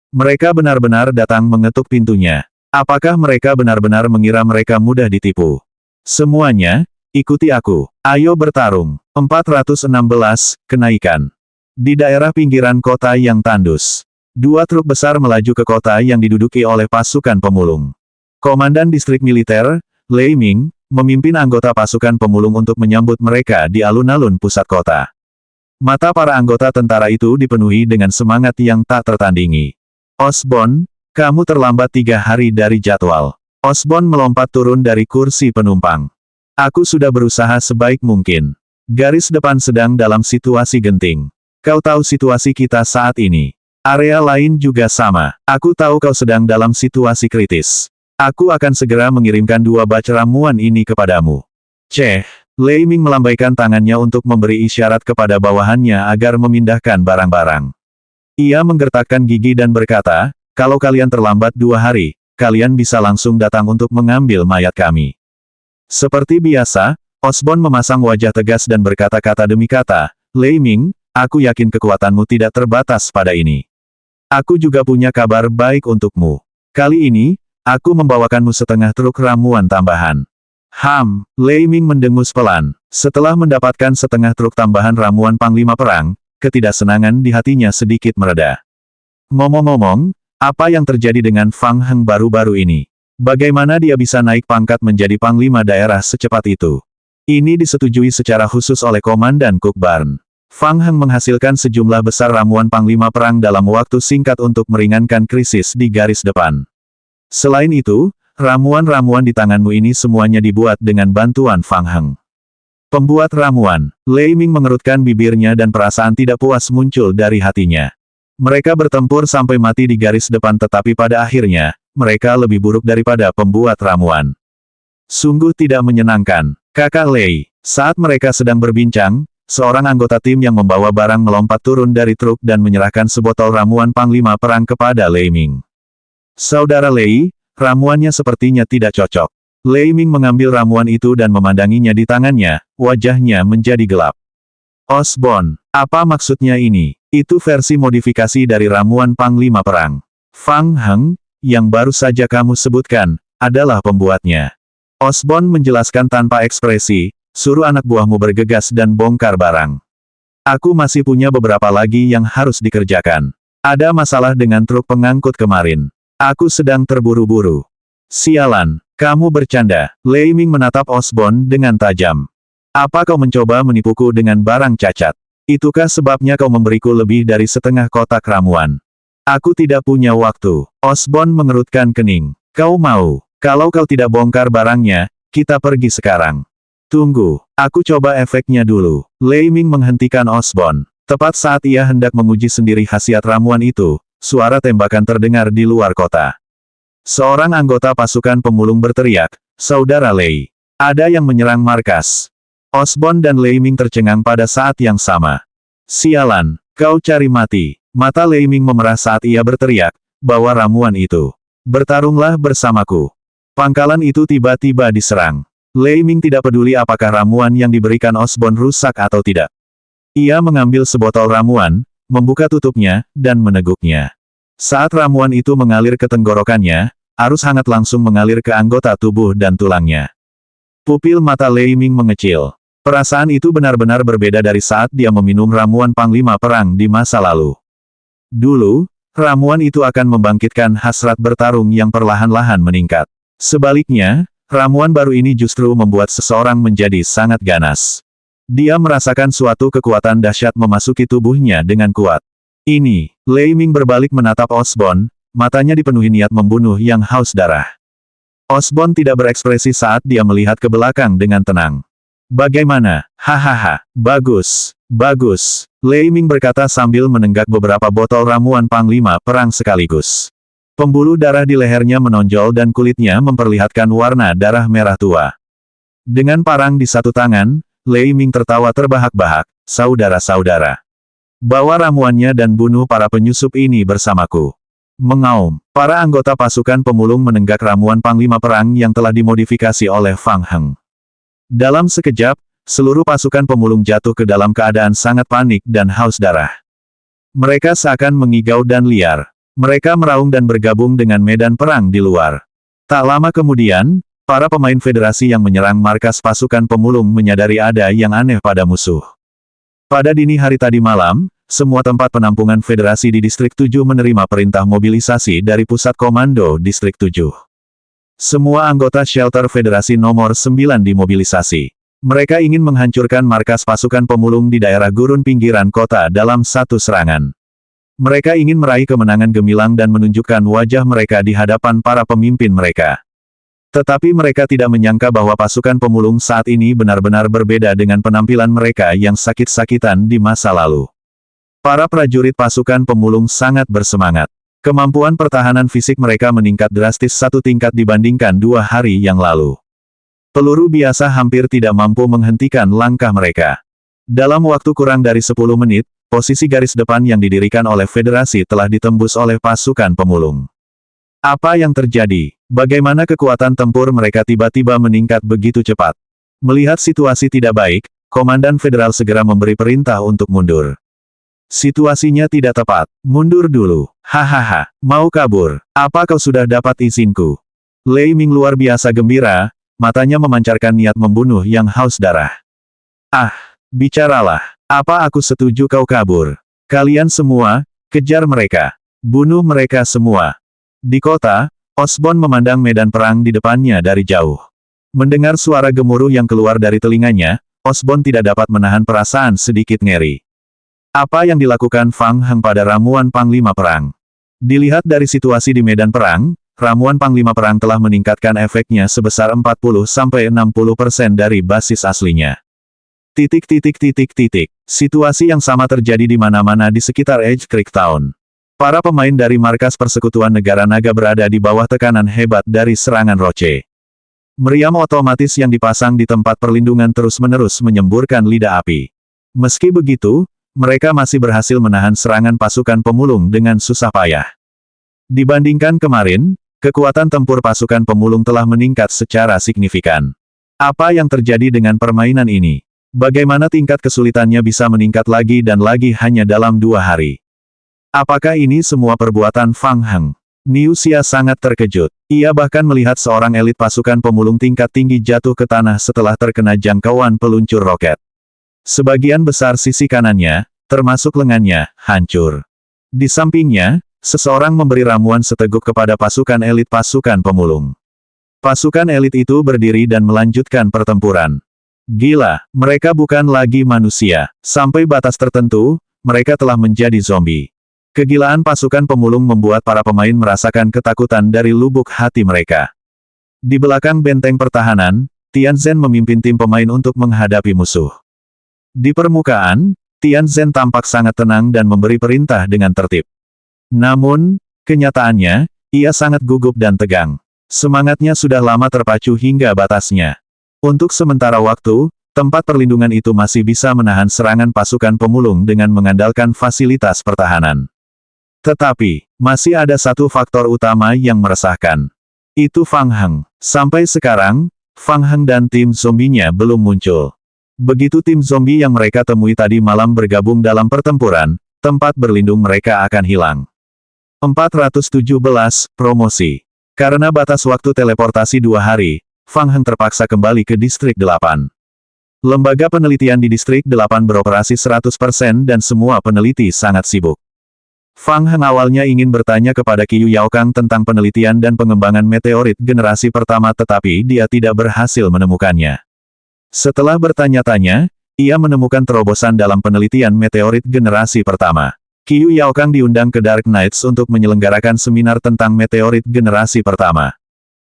Mereka benar-benar datang mengetuk pintunya. Apakah mereka benar-benar mengira mereka mudah ditipu? Semuanya, ikuti aku. Ayo bertarung. 416, kenaikan. Di daerah pinggiran kota yang tandus. 2 truk besar melaju ke kota yang diduduki oleh pasukan pemulung. Komandan Distrik Militer, Lei Ming, memimpin anggota pasukan pemulung untuk menyambut mereka di alun-alun pusat kota. Mata para anggota tentara itu dipenuhi dengan semangat yang tak tertandingi. Osborne, kamu terlambat 3 hari dari jadwal. Osborne melompat turun dari kursi penumpang. Aku sudah berusaha sebaik mungkin. Garis depan sedang dalam situasi genting. Kau tahu situasi kita saat ini. Area lain juga sama. Aku tahu kau sedang dalam situasi kritis. Aku akan segera mengirimkan 2 batch ramuan ini kepadamu. Ceh, Lei Ming melambaikan tangannya untuk memberi isyarat kepada bawahannya agar memindahkan barang-barang. Ia menggertakkan gigi dan berkata, kalau kalian terlambat 2 hari, kalian bisa langsung datang untuk mengambil mayat kami. Seperti biasa, Osborne memasang wajah tegas dan berkata-kata demi kata, Lei Ming, aku yakin kekuatanmu tidak terbatas pada ini. Aku juga punya kabar baik untukmu. Kali ini, aku membawakanmu setengah truk ramuan tambahan. Lei Ming mendengus pelan. Setelah mendapatkan setengah truk tambahan ramuan Panglima Perang, ketidaksenangan di hatinya sedikit mereda. Ngomong-ngomong, apa yang terjadi dengan Fang Heng baru-baru ini? Bagaimana dia bisa naik pangkat menjadi Panglima Daerah secepat itu? Ini disetujui secara khusus oleh Komandan Cook Barn. Fang Heng menghasilkan sejumlah besar ramuan Panglima Perang dalam waktu singkat untuk meringankan krisis di garis depan. Selain itu, ramuan-ramuan di tanganmu ini semuanya dibuat dengan bantuan Fang Heng. Pembuat ramuan, Lei Ming mengerutkan bibirnya dan perasaan tidak puas muncul dari hatinya. Mereka bertempur sampai mati di garis depan tetapi pada akhirnya, mereka lebih buruk daripada pembuat ramuan. Sungguh tidak menyenangkan. Kakak Lei, saat mereka sedang berbincang, seorang anggota tim yang membawa barang melompat turun dari truk dan menyerahkan sebotol ramuan Panglima Perang kepada Lei Ming. Saudara Lei, ramuannya sepertinya tidak cocok. Lei Ming mengambil ramuan itu dan memandanginya di tangannya, wajahnya menjadi gelap. Osborne, apa maksudnya ini? Itu versi modifikasi dari ramuan Panglima Perang. Fang Heng, yang baru saja kamu sebutkan, adalah pembuatnya. Osborne menjelaskan tanpa ekspresi, suruh anak buahmu bergegas dan bongkar barang. Aku masih punya beberapa lagi yang harus dikerjakan. Ada masalah dengan truk pengangkut kemarin. Aku sedang terburu-buru. Sialan, kamu bercanda. Lei Ming menatap Osborne dengan tajam. Apa kau mencoba menipuku dengan barang cacat? Itukah sebabnya kau memberiku lebih dari setengah kotak ramuan? Aku tidak punya waktu. Osborn mengerutkan kening. Kau mau? Kalau kau tidak bongkar barangnya, kita pergi sekarang. Tunggu, aku coba efeknya dulu. Lei Ming menghentikan Osborn. Tepat saat ia hendak menguji sendiri khasiat ramuan itu, suara tembakan terdengar di luar kota. Seorang anggota pasukan pemulung berteriak, "Saudara Lei, ada yang menyerang markas." Osborn dan Lei Ming tercengang pada saat yang sama. Sialan, kau cari mati. Mata Lei Ming memerah saat ia berteriak, "Bawa ramuan itu. Bertarunglah bersamaku." Pangkalan itu tiba-tiba diserang. Lei Ming tidak peduli apakah ramuan yang diberikan Osborn rusak atau tidak. Ia mengambil sebotol ramuan, membuka tutupnya, dan meneguknya. Saat ramuan itu mengalir ke tenggorokannya, arus hangat langsung mengalir ke anggota tubuh dan tulangnya. Pupil mata Lei Ming mengecil. Perasaan itu benar-benar berbeda dari saat dia meminum ramuan Panglima Perang di masa lalu. Dulu, ramuan itu akan membangkitkan hasrat bertarung yang perlahan-lahan meningkat. Sebaliknya, ramuan baru ini justru membuat seseorang menjadi sangat ganas. Dia merasakan suatu kekuatan dahsyat memasuki tubuhnya dengan kuat. Ini, Lei Ming berbalik menatap Osborn, matanya dipenuhi niat membunuh yang haus darah. Osborn tidak berekspresi saat dia melihat ke belakang dengan tenang. Bagaimana? Hahaha, bagus, bagus. Lei Ming berkata sambil menenggak beberapa botol ramuan Panglima Perang sekaligus. Pembuluh darah di lehernya menonjol dan kulitnya memperlihatkan warna darah merah tua. Dengan parang di satu tangan, Lei Ming tertawa terbahak-bahak, "Saudara-saudara, bawa ramuannya dan bunuh para penyusup ini bersamaku." Mengaum, para anggota pasukan pemulung menenggak ramuan Panglima Perang yang telah dimodifikasi oleh Fang Heng. Dalam sekejap, seluruh pasukan pemulung jatuh ke dalam keadaan sangat panik dan haus darah. Mereka seakan mengigau dan liar. Mereka meraung dan bergabung dengan medan perang di luar. Tak lama kemudian, para pemain federasi yang menyerang markas pasukan pemulung menyadari ada yang aneh pada musuh. Pada dini hari tadi malam, semua tempat penampungan federasi di Distrik 7 menerima perintah mobilisasi dari Pusat Komando Distrik 7. Semua anggota shelter Federasi nomor 9 dimobilisasi. Mereka ingin menghancurkan markas pasukan pemulung di daerah gurun pinggiran kota dalam satu serangan. Mereka ingin meraih kemenangan gemilang dan menunjukkan wajah mereka di hadapan para pemimpin mereka. Tetapi mereka tidak menyangka bahwa pasukan pemulung saat ini benar-benar berbeda dengan penampilan mereka yang sakit-sakitan di masa lalu. Para prajurit pasukan pemulung sangat bersemangat. Kemampuan pertahanan fisik mereka meningkat drastis satu tingkat dibandingkan 2 hari yang lalu. Peluru biasa hampir tidak mampu menghentikan langkah mereka. Dalam waktu kurang dari 10 menit, posisi garis depan yang didirikan oleh federasi telah ditembus oleh pasukan pemulung. Apa yang terjadi? Bagaimana kekuatan tempur mereka tiba-tiba meningkat begitu cepat? Melihat situasi tidak baik, Komandan Federal segera memberi perintah untuk mundur. Situasinya tidak tepat. Mundur dulu. Hahaha. Mau kabur? Apa kau sudah dapat izinku? Lei Ming luar biasa gembira, matanya memancarkan niat membunuh yang haus darah. Ah, bicaralah. Apa aku setuju kau kabur? Kalian semua, kejar mereka. Bunuh mereka semua. Di kota, Osborn memandang medan perang di depannya dari jauh. Mendengar suara gemuruh yang keluar dari telinganya, Osborn tidak dapat menahan perasaan sedikit ngeri. Apa yang dilakukan Fang Heng pada ramuan Panglima Perang? Dilihat dari situasi di medan perang, ramuan Panglima Perang telah meningkatkan efeknya sebesar 40-60% dari basis aslinya. Situasi yang sama terjadi di mana-mana di sekitar Edge Creek Town. Para pemain dari markas Persekutuan Negara Naga berada di bawah tekanan hebat dari serangan Roche. Meriam otomatis yang dipasang di tempat perlindungan terus-menerus menyemburkan lidah api. Meski begitu, mereka masih berhasil menahan serangan pasukan pemulung dengan susah payah. Dibandingkan kemarin, kekuatan tempur pasukan pemulung telah meningkat secara signifikan. Apa yang terjadi dengan permainan ini? Bagaimana tingkat kesulitannya bisa meningkat lagi dan lagi hanya dalam 2 hari? Apakah ini semua perbuatan Fang Heng? Niu Xia sangat terkejut. Ia bahkan melihat seorang elit pasukan pemulung tingkat tinggi jatuh ke tanah setelah terkena jangkauan peluncur roket. Sebagian besar sisi kanannya, termasuk lengannya, hancur. Di sampingnya, seseorang memberi ramuan seteguk kepada pasukan elit pasukan pemulung. Pasukan elit itu berdiri dan melanjutkan pertempuran. Gila, mereka bukan lagi manusia. Sampai batas tertentu, mereka telah menjadi zombie. Kegilaan pasukan pemulung membuat para pemain merasakan ketakutan dari lubuk hati mereka. Di belakang benteng pertahanan, Tianzhen memimpin tim pemain untuk menghadapi musuh. Di permukaan, Tianzhen tampak sangat tenang dan memberi perintah dengan tertib. Namun, kenyataannya, ia sangat gugup dan tegang. Semangatnya sudah lama terpacu hingga batasnya. Untuk sementara waktu, tempat perlindungan itu masih bisa menahan serangan pasukan pemulung dengan mengandalkan fasilitas pertahanan. Tetapi, masih ada satu faktor utama yang meresahkan. Itu Fang Heng. Sampai sekarang, Fang Heng dan tim zombinya belum muncul. Begitu tim zombie yang mereka temui tadi malam bergabung dalam pertempuran, tempat berlindung mereka akan hilang. 417 promosi. Karena batas waktu teleportasi 2 hari, Fang Heng terpaksa kembali ke Distrik 8. Lembaga penelitian di Distrik 8 beroperasi 100% dan semua peneliti sangat sibuk. Fang Heng awalnya ingin bertanya kepada Qiu Yaokang tentang penelitian dan pengembangan meteorit generasi pertama tetapi dia tidak berhasil menemukannya. Setelah bertanya-tanya, ia menemukan terobosan dalam penelitian meteorit generasi pertama. Qiu Yaokang diundang ke Dark Knights untuk menyelenggarakan seminar tentang meteorit generasi pertama.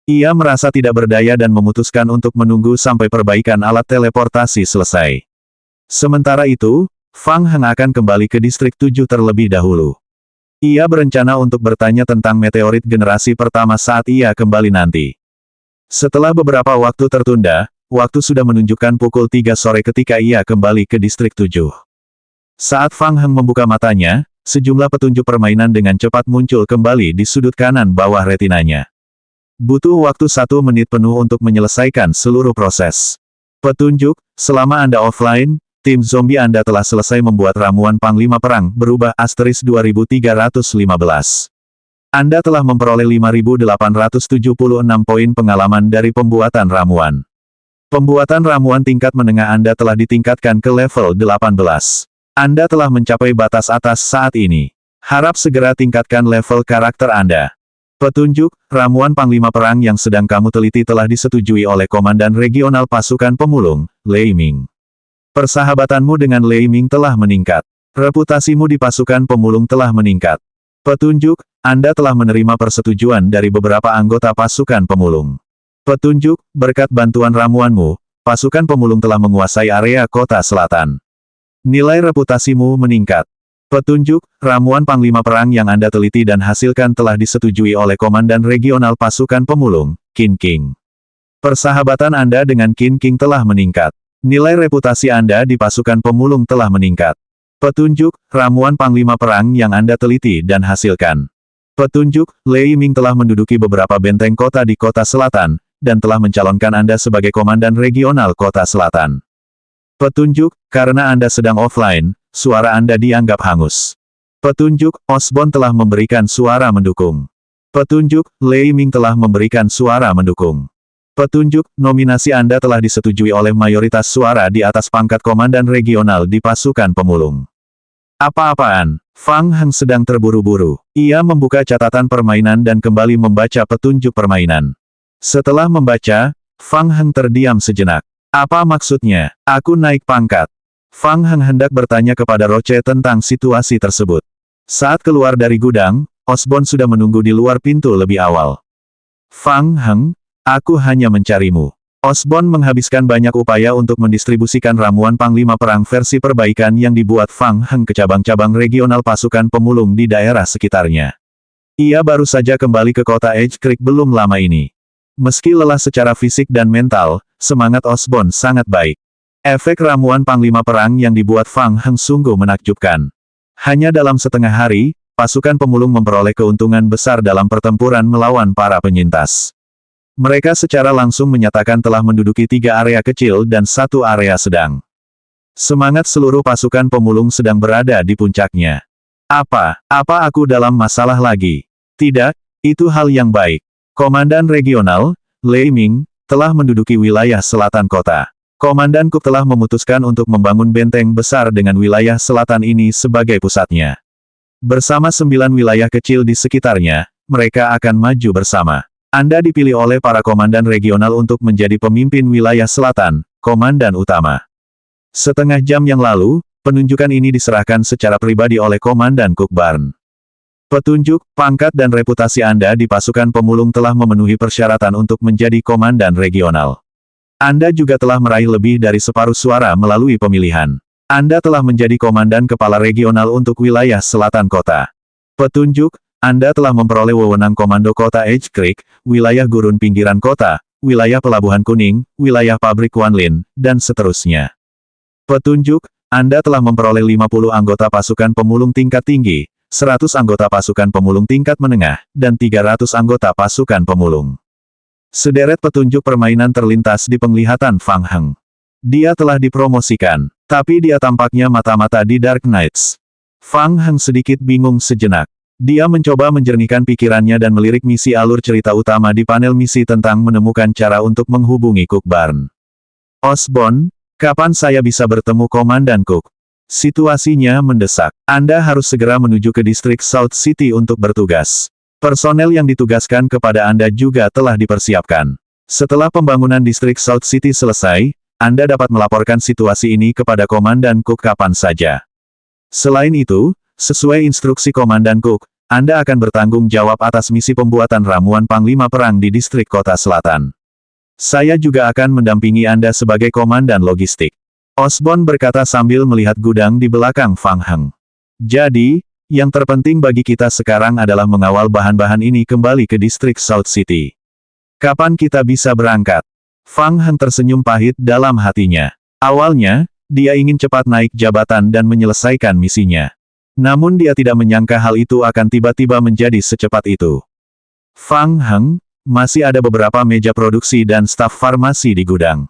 Ia merasa tidak berdaya dan memutuskan untuk menunggu sampai perbaikan alat teleportasi selesai. Sementara itu, Fang Heng akan kembali ke Distrik 7 terlebih dahulu. Ia berencana untuk bertanya tentang meteorit generasi pertama saat ia kembali nanti. Setelah beberapa waktu tertunda, waktu sudah menunjukkan pukul 3 sore ketika ia kembali ke Distrik 7. Saat Fang Heng membuka matanya, sejumlah petunjuk permainan dengan cepat muncul kembali di sudut kanan bawah retinanya. Butuh waktu 1 menit penuh untuk menyelesaikan seluruh proses. Petunjuk, selama Anda offline, tim zombie Anda telah selesai membuat ramuan Panglima Perang berubah * 2315. Anda telah memperoleh 5.876 poin pengalaman dari pembuatan ramuan. Pembuatan ramuan tingkat menengah Anda telah ditingkatkan ke level 18. Anda telah mencapai batas atas saat ini. Harap segera tingkatkan level karakter Anda. Petunjuk, ramuan Panglima Perang yang sedang kamu teliti telah disetujui oleh Komandan Regional Pasukan Pemulung, Lei Ming. Persahabatanmu dengan Lei Ming telah meningkat. Reputasimu di pasukan pemulung telah meningkat. Petunjuk, Anda telah menerima persetujuan dari beberapa anggota pasukan pemulung. Petunjuk, berkat bantuan ramuanmu, pasukan pemulung telah menguasai area kota selatan. Nilai reputasimu meningkat. Petunjuk, ramuan Panglima Perang yang Anda teliti dan hasilkan telah disetujui oleh Komandan Regional Pasukan Pemulung, Qin King. Persahabatan Anda dengan Qin King telah meningkat. Nilai reputasi Anda di pasukan pemulung telah meningkat. Petunjuk, ramuan Panglima Perang yang Anda teliti dan hasilkan. Petunjuk, Lei Ming telah menduduki beberapa benteng kota di kota selatan, dan telah mencalonkan Anda sebagai Komandan Regional Kota Selatan. Petunjuk, karena Anda sedang offline, suara Anda dianggap hangus. Petunjuk, Osborn telah memberikan suara mendukung. Petunjuk, Lei Ming telah memberikan suara mendukung. Petunjuk, nominasi Anda telah disetujui oleh mayoritas suara di atas pangkat komandan regional di pasukan pemulung. Apa-apaan? Fang Heng sedang terburu-buru. Ia membuka catatan permainan dan kembali membaca petunjuk permainan. Setelah membaca, Fang Heng terdiam sejenak. Apa maksudnya? Aku naik pangkat. Fang Heng hendak bertanya kepada Roche tentang situasi tersebut. Saat keluar dari gudang, Osborn sudah menunggu di luar pintu lebih awal. Fang Heng, aku hanya mencarimu. Osborn menghabiskan banyak upaya untuk mendistribusikan ramuan Panglima Perang versi perbaikan yang dibuat Fang Heng ke cabang-cabang regional pasukan pemulung di daerah sekitarnya. Ia baru saja kembali ke kota Edge Creek belum lama ini. Meski lelah secara fisik dan mental, semangat Osborn sangat baik. Efek ramuan Panglima Perang yang dibuat Fang Heng sungguh menakjubkan. Hanya dalam setengah hari, pasukan pemulung memperoleh keuntungan besar dalam pertempuran melawan para penyintas. Mereka secara langsung menyatakan telah menduduki 3 area kecil dan 1 area sedang. Semangat seluruh pasukan pemulung sedang berada di puncaknya. Apa aku dalam masalah lagi? Tidak, itu hal yang baik. Komandan Regional, Lei Ming, telah menduduki wilayah selatan kota. Komandan Cook telah memutuskan untuk membangun benteng besar dengan wilayah selatan ini sebagai pusatnya. Bersama 9 wilayah kecil di sekitarnya, mereka akan maju bersama. Anda dipilih oleh para komandan regional untuk menjadi pemimpin wilayah selatan, Komandan Utama. Setengah jam yang lalu, penunjukan ini diserahkan secara pribadi oleh Komandan Cookburn. Petunjuk, pangkat dan reputasi Anda di pasukan pemulung telah memenuhi persyaratan untuk menjadi komandan regional. Anda juga telah meraih lebih dari separuh suara melalui pemilihan. Anda telah menjadi komandan kepala regional untuk wilayah selatan kota. Petunjuk, Anda telah memperoleh wewenang komando kota Edge Creek, wilayah gurun pinggiran kota, wilayah Pelabuhan Kuning, wilayah pabrik Wanlin, dan seterusnya. Petunjuk, Anda telah memperoleh 50 anggota pasukan pemulung tingkat tinggi, 100 anggota pasukan pemulung tingkat menengah, dan 300 anggota pasukan pemulung. Sederet petunjuk permainan terlintas di penglihatan Fang Heng. Dia telah dipromosikan, tapi dia tampaknya mata-mata di Dark Knights. Fang Heng sedikit bingung sejenak. Dia mencoba menjernihkan pikirannya dan melirik misi alur cerita utama di panel misi tentang menemukan cara untuk menghubungi Cookburn. Osborne, kapan saya bisa bertemu Komandan Cook? Situasinya mendesak. Anda harus segera menuju ke distrik South City untuk bertugas. Personel yang ditugaskan kepada Anda juga telah dipersiapkan. Setelah pembangunan distrik South City selesai, Anda dapat melaporkan situasi ini kepada Komandan Cook kapan saja. Selain itu, sesuai instruksi Komandan Cook, Anda akan bertanggung jawab atas misi pembuatan ramuan Panglima Perang di distrik Kota Selatan. Saya juga akan mendampingi Anda sebagai komandan logistik. Osborne berkata sambil melihat gudang di belakang Fang Heng. Jadi, yang terpenting bagi kita sekarang adalah mengawal bahan-bahan ini kembali ke distrik South City. Kapan kita bisa berangkat? Fang Heng tersenyum pahit dalam hatinya. Awalnya, dia ingin cepat naik jabatan dan menyelesaikan misinya. Namun dia tidak menyangka hal itu akan tiba-tiba menjadi secepat itu. Fang Heng, masih ada beberapa meja produksi dan staf farmasi di gudang.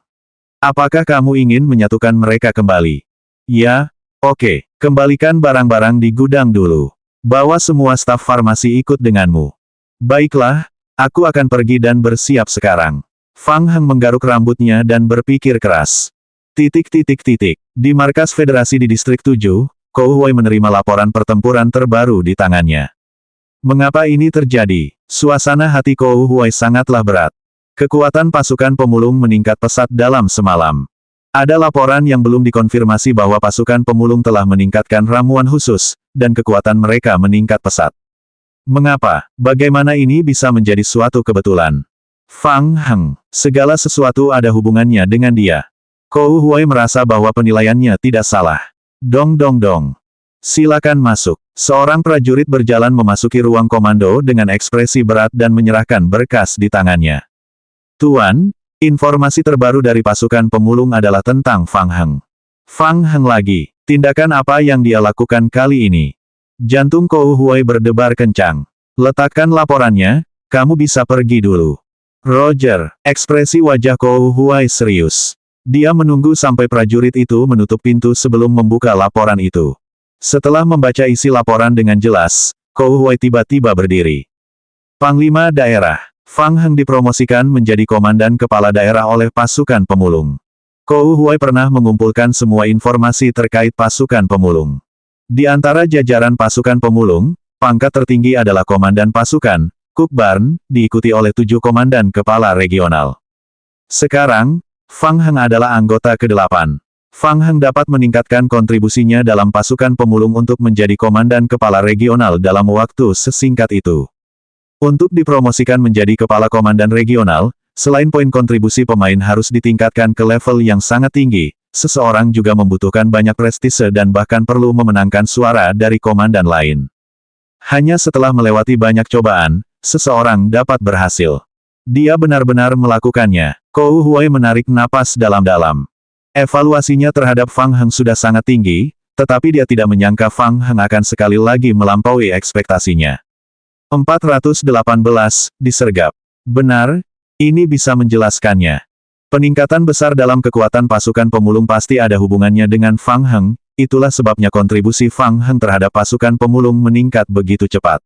Apakah kamu ingin menyatukan mereka kembali? Ya, oke. Kembalikan barang-barang di gudang dulu. Bawa semua staf farmasi ikut denganmu. Baiklah, aku akan pergi dan bersiap sekarang. Fang Heng menggaruk rambutnya dan berpikir keras. Di markas Federasi di Distrik 7, Kou Huai menerima laporan pertempuran terbaru di tangannya. Mengapa ini terjadi? Suasana hati Kou Huai sangatlah berat. Kekuatan pasukan pemulung meningkat pesat dalam semalam. Ada laporan yang belum dikonfirmasi bahwa pasukan pemulung telah meningkatkan ramuan khusus, dan kekuatan mereka meningkat pesat. Mengapa? Bagaimana ini bisa menjadi suatu kebetulan? Fang Heng, segala sesuatu ada hubungannya dengan dia. Kou Huai merasa bahwa penilaiannya tidak salah. Dong. Silakan masuk. Seorang prajurit berjalan memasuki ruang komando dengan ekspresi berat dan menyerahkan berkas di tangannya. Tuan, informasi terbaru dari pasukan pemulung adalah tentang Fang Heng. Fang Heng lagi, tindakan apa yang dia lakukan kali ini? Jantung Kou Huai berdebar kencang. Letakkan laporannya, kamu bisa pergi dulu. Roger, ekspresi wajah Kou Huai serius. Dia menunggu sampai prajurit itu menutup pintu sebelum membuka laporan itu. Setelah membaca isi laporan dengan jelas, Kou Huai tiba-tiba berdiri. Panglima Daerah. Fang Heng dipromosikan menjadi komandan kepala daerah oleh pasukan pemulung. Kou Huai pernah mengumpulkan semua informasi terkait pasukan pemulung. Di antara jajaran pasukan pemulung, pangkat tertinggi adalah komandan pasukan, Cookburn, diikuti oleh 7 komandan kepala regional. Sekarang, Fang Heng adalah anggota ke-8. Fang Heng dapat meningkatkan kontribusinya dalam pasukan pemulung untuk menjadi komandan kepala regional dalam waktu sesingkat itu. Untuk dipromosikan menjadi kepala komandan regional, selain poin kontribusi pemain harus ditingkatkan ke level yang sangat tinggi, seseorang juga membutuhkan banyak prestise dan bahkan perlu memenangkan suara dari komandan lain. Hanya setelah melewati banyak cobaan, seseorang dapat berhasil. Dia benar-benar melakukannya. Kou Huai menarik napas dalam-dalam. Evaluasinya terhadap Fang Heng sudah sangat tinggi, tetapi dia tidak menyangka Fang Heng akan sekali lagi melampaui ekspektasinya. 418, disergap. Benar, ini bisa menjelaskannya. Peningkatan besar dalam kekuatan pasukan pemulung pasti ada hubungannya dengan Fang Heng, itulah sebabnya kontribusi Fang Heng terhadap pasukan pemulung meningkat begitu cepat.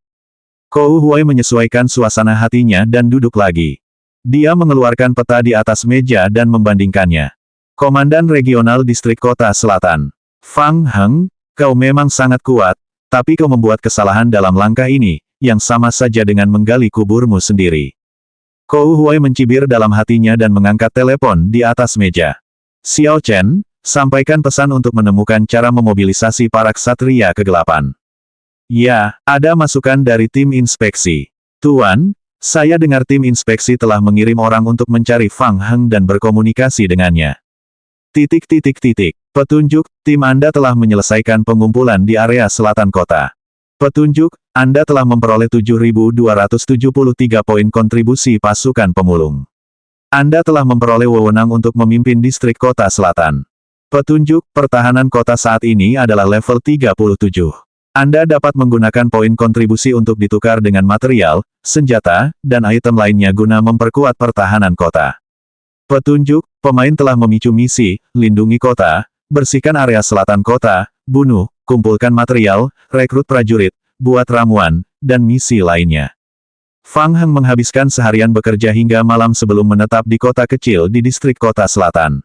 Kou Huai menyesuaikan suasana hatinya dan duduk lagi. Dia mengeluarkan peta di atas meja dan membandingkannya. Komandan Regional Distrik Kota Selatan. Fang Heng, kau memang sangat kuat, tapi kau membuat kesalahan dalam langkah ini, yang sama saja dengan menggali kuburmu sendiri. Kou Huai mencibir dalam hatinya dan mengangkat telepon di atas meja. Xiao Chen, sampaikan pesan untuk menemukan cara memobilisasi para ksatria kegelapan. Ya, ada masukan dari tim inspeksi. Tuan, saya dengar tim inspeksi telah mengirim orang untuk mencari Fang Heng dan berkomunikasi dengannya. Petunjuk, tim Anda telah menyelesaikan pengumpulan di area selatan kota. Petunjuk, Anda telah memperoleh 7.273 poin kontribusi pasukan pemulung. Anda telah memperoleh wewenang untuk memimpin distrik kota selatan. Petunjuk, pertahanan kota saat ini adalah level 37. Anda dapat menggunakan poin kontribusi untuk ditukar dengan material, senjata, dan item lainnya guna memperkuat pertahanan kota. Petunjuk, pemain telah memicu misi, lindungi kota, bersihkan area selatan kota, bunuh, kumpulkan material, rekrut prajurit, buat ramuan, dan misi lainnya. Fang Heng menghabiskan seharian bekerja hingga malam sebelum menetap di kota kecil di distrik kota selatan.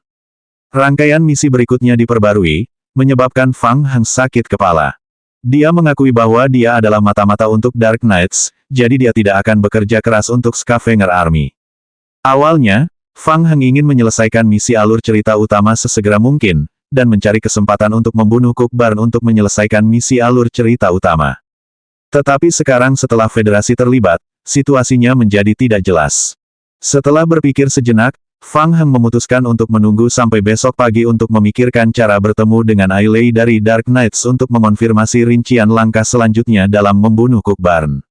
Rangkaian misi berikutnya diperbarui, menyebabkan Fang Heng sakit kepala. Dia mengakui bahwa dia adalah mata-mata untuk Dark Knights, jadi dia tidak akan bekerja keras untuk Scavenger Army. Awalnya, Fang Heng ingin menyelesaikan misi alur cerita utama sesegera mungkin, dan mencari kesempatan untuk membunuh Cook Barn untuk menyelesaikan misi alur cerita utama. Tetapi sekarang setelah Federasi terlibat, situasinya menjadi tidak jelas. Setelah berpikir sejenak, Fang Heng memutuskan untuk menunggu sampai besok pagi untuk memikirkan cara bertemu dengan Ai Lei dari Dark Knights untuk mengonfirmasi rincian langkah selanjutnya dalam membunuh Cook Barn.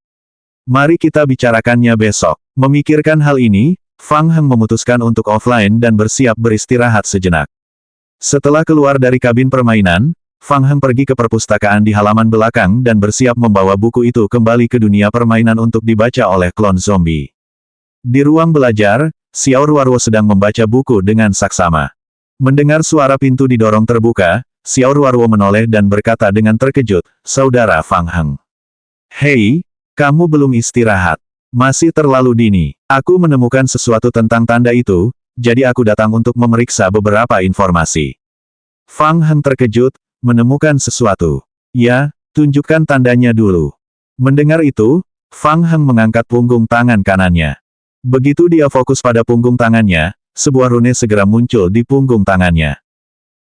Mari kita bicarakannya besok. Memikirkan hal ini, Fang Heng memutuskan untuk offline dan bersiap beristirahat sejenak. Setelah keluar dari kabin permainan, Fang Heng pergi ke perpustakaan di halaman belakang dan bersiap membawa buku itu kembali ke dunia permainan untuk dibaca oleh klon zombie. Di ruang belajar, Xiao Ruarwo sedang membaca buku dengan saksama. Mendengar suara pintu didorong terbuka, Xiao Ruarwo menoleh dan berkata dengan terkejut, "Saudara Fang Heng. Hei, kamu belum istirahat. Masih terlalu dini. Aku menemukan sesuatu tentang tanda itu, jadi aku datang untuk memeriksa beberapa informasi." Fang Heng terkejut, menemukan sesuatu. Ya, tunjukkan tandanya dulu. Mendengar itu, Fang Heng mengangkat punggung tangan kanannya. Begitu dia fokus pada punggung tangannya, sebuah rune segera muncul di punggung tangannya.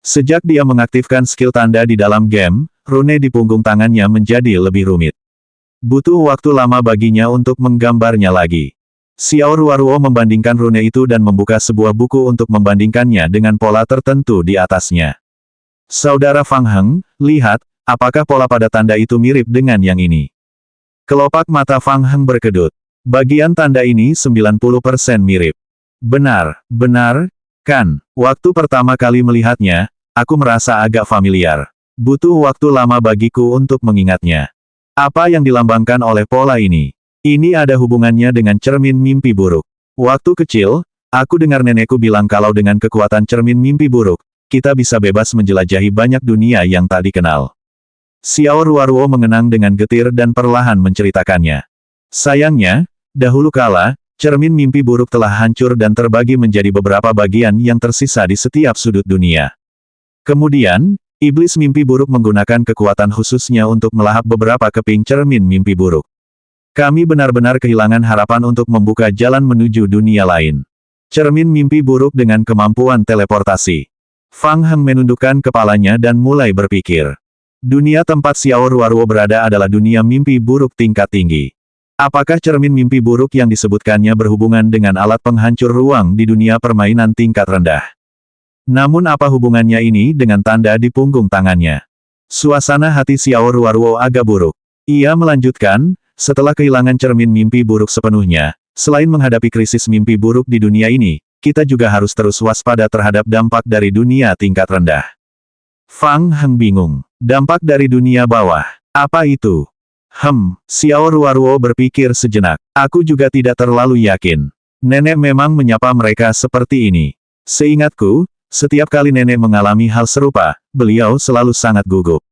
Sejak dia mengaktifkan skill tanda di dalam game, rune di punggung tangannya menjadi lebih rumit. Butuh waktu lama baginya untuk menggambarnya lagi. Xiao Ruarwo membandingkan rune itu dan membuka sebuah buku untuk membandingkannya dengan pola tertentu di atasnya. Saudara Fang Heng, lihat, apakah pola pada tanda itu mirip dengan yang ini? Kelopak mata Fang Heng berkedut. Bagian tanda ini 90% mirip. Benar, kan? Waktu pertama kali melihatnya, aku merasa agak familiar. Butuh waktu lama bagiku untuk mengingatnya. Apa yang dilambangkan oleh pola ini? Ini ada hubungannya dengan cermin mimpi buruk. Waktu kecil, aku dengar nenekku bilang kalau dengan kekuatan cermin mimpi buruk, kita bisa bebas menjelajahi banyak dunia yang tak dikenal. Xiao Ruarwo mengenang dengan getir dan perlahan menceritakannya. Sayangnya, dahulu kala, cermin mimpi buruk telah hancur dan terbagi menjadi beberapa bagian yang tersisa di setiap sudut dunia. Kemudian, iblis mimpi buruk menggunakan kekuatan khususnya untuk melahap beberapa keping cermin mimpi buruk. Kami benar-benar kehilangan harapan untuk membuka jalan menuju dunia lain. Cermin mimpi buruk dengan kemampuan teleportasi. Fang Heng menundukkan kepalanya dan mulai berpikir. Dunia tempat Xiao Ruarwo berada adalah dunia mimpi buruk tingkat tinggi. Apakah cermin mimpi buruk yang disebutkannya berhubungan dengan alat penghancur ruang di dunia permainan tingkat rendah? Namun apa hubungannya ini dengan tanda di punggung tangannya? Suasana hati Xiao Ruarwo agak buruk. Ia melanjutkan, setelah kehilangan cermin mimpi buruk sepenuhnya, selain menghadapi krisis mimpi buruk di dunia ini, kita juga harus terus waspada terhadap dampak dari dunia tingkat rendah. Fang Heng bingung. Dampak dari dunia bawah. Apa itu? Xiao Ruarwo berpikir sejenak. Aku juga tidak terlalu yakin. Nenek memang menyapa mereka seperti ini. Seingatku, setiap kali nenek mengalami hal serupa, beliau selalu sangat gugup.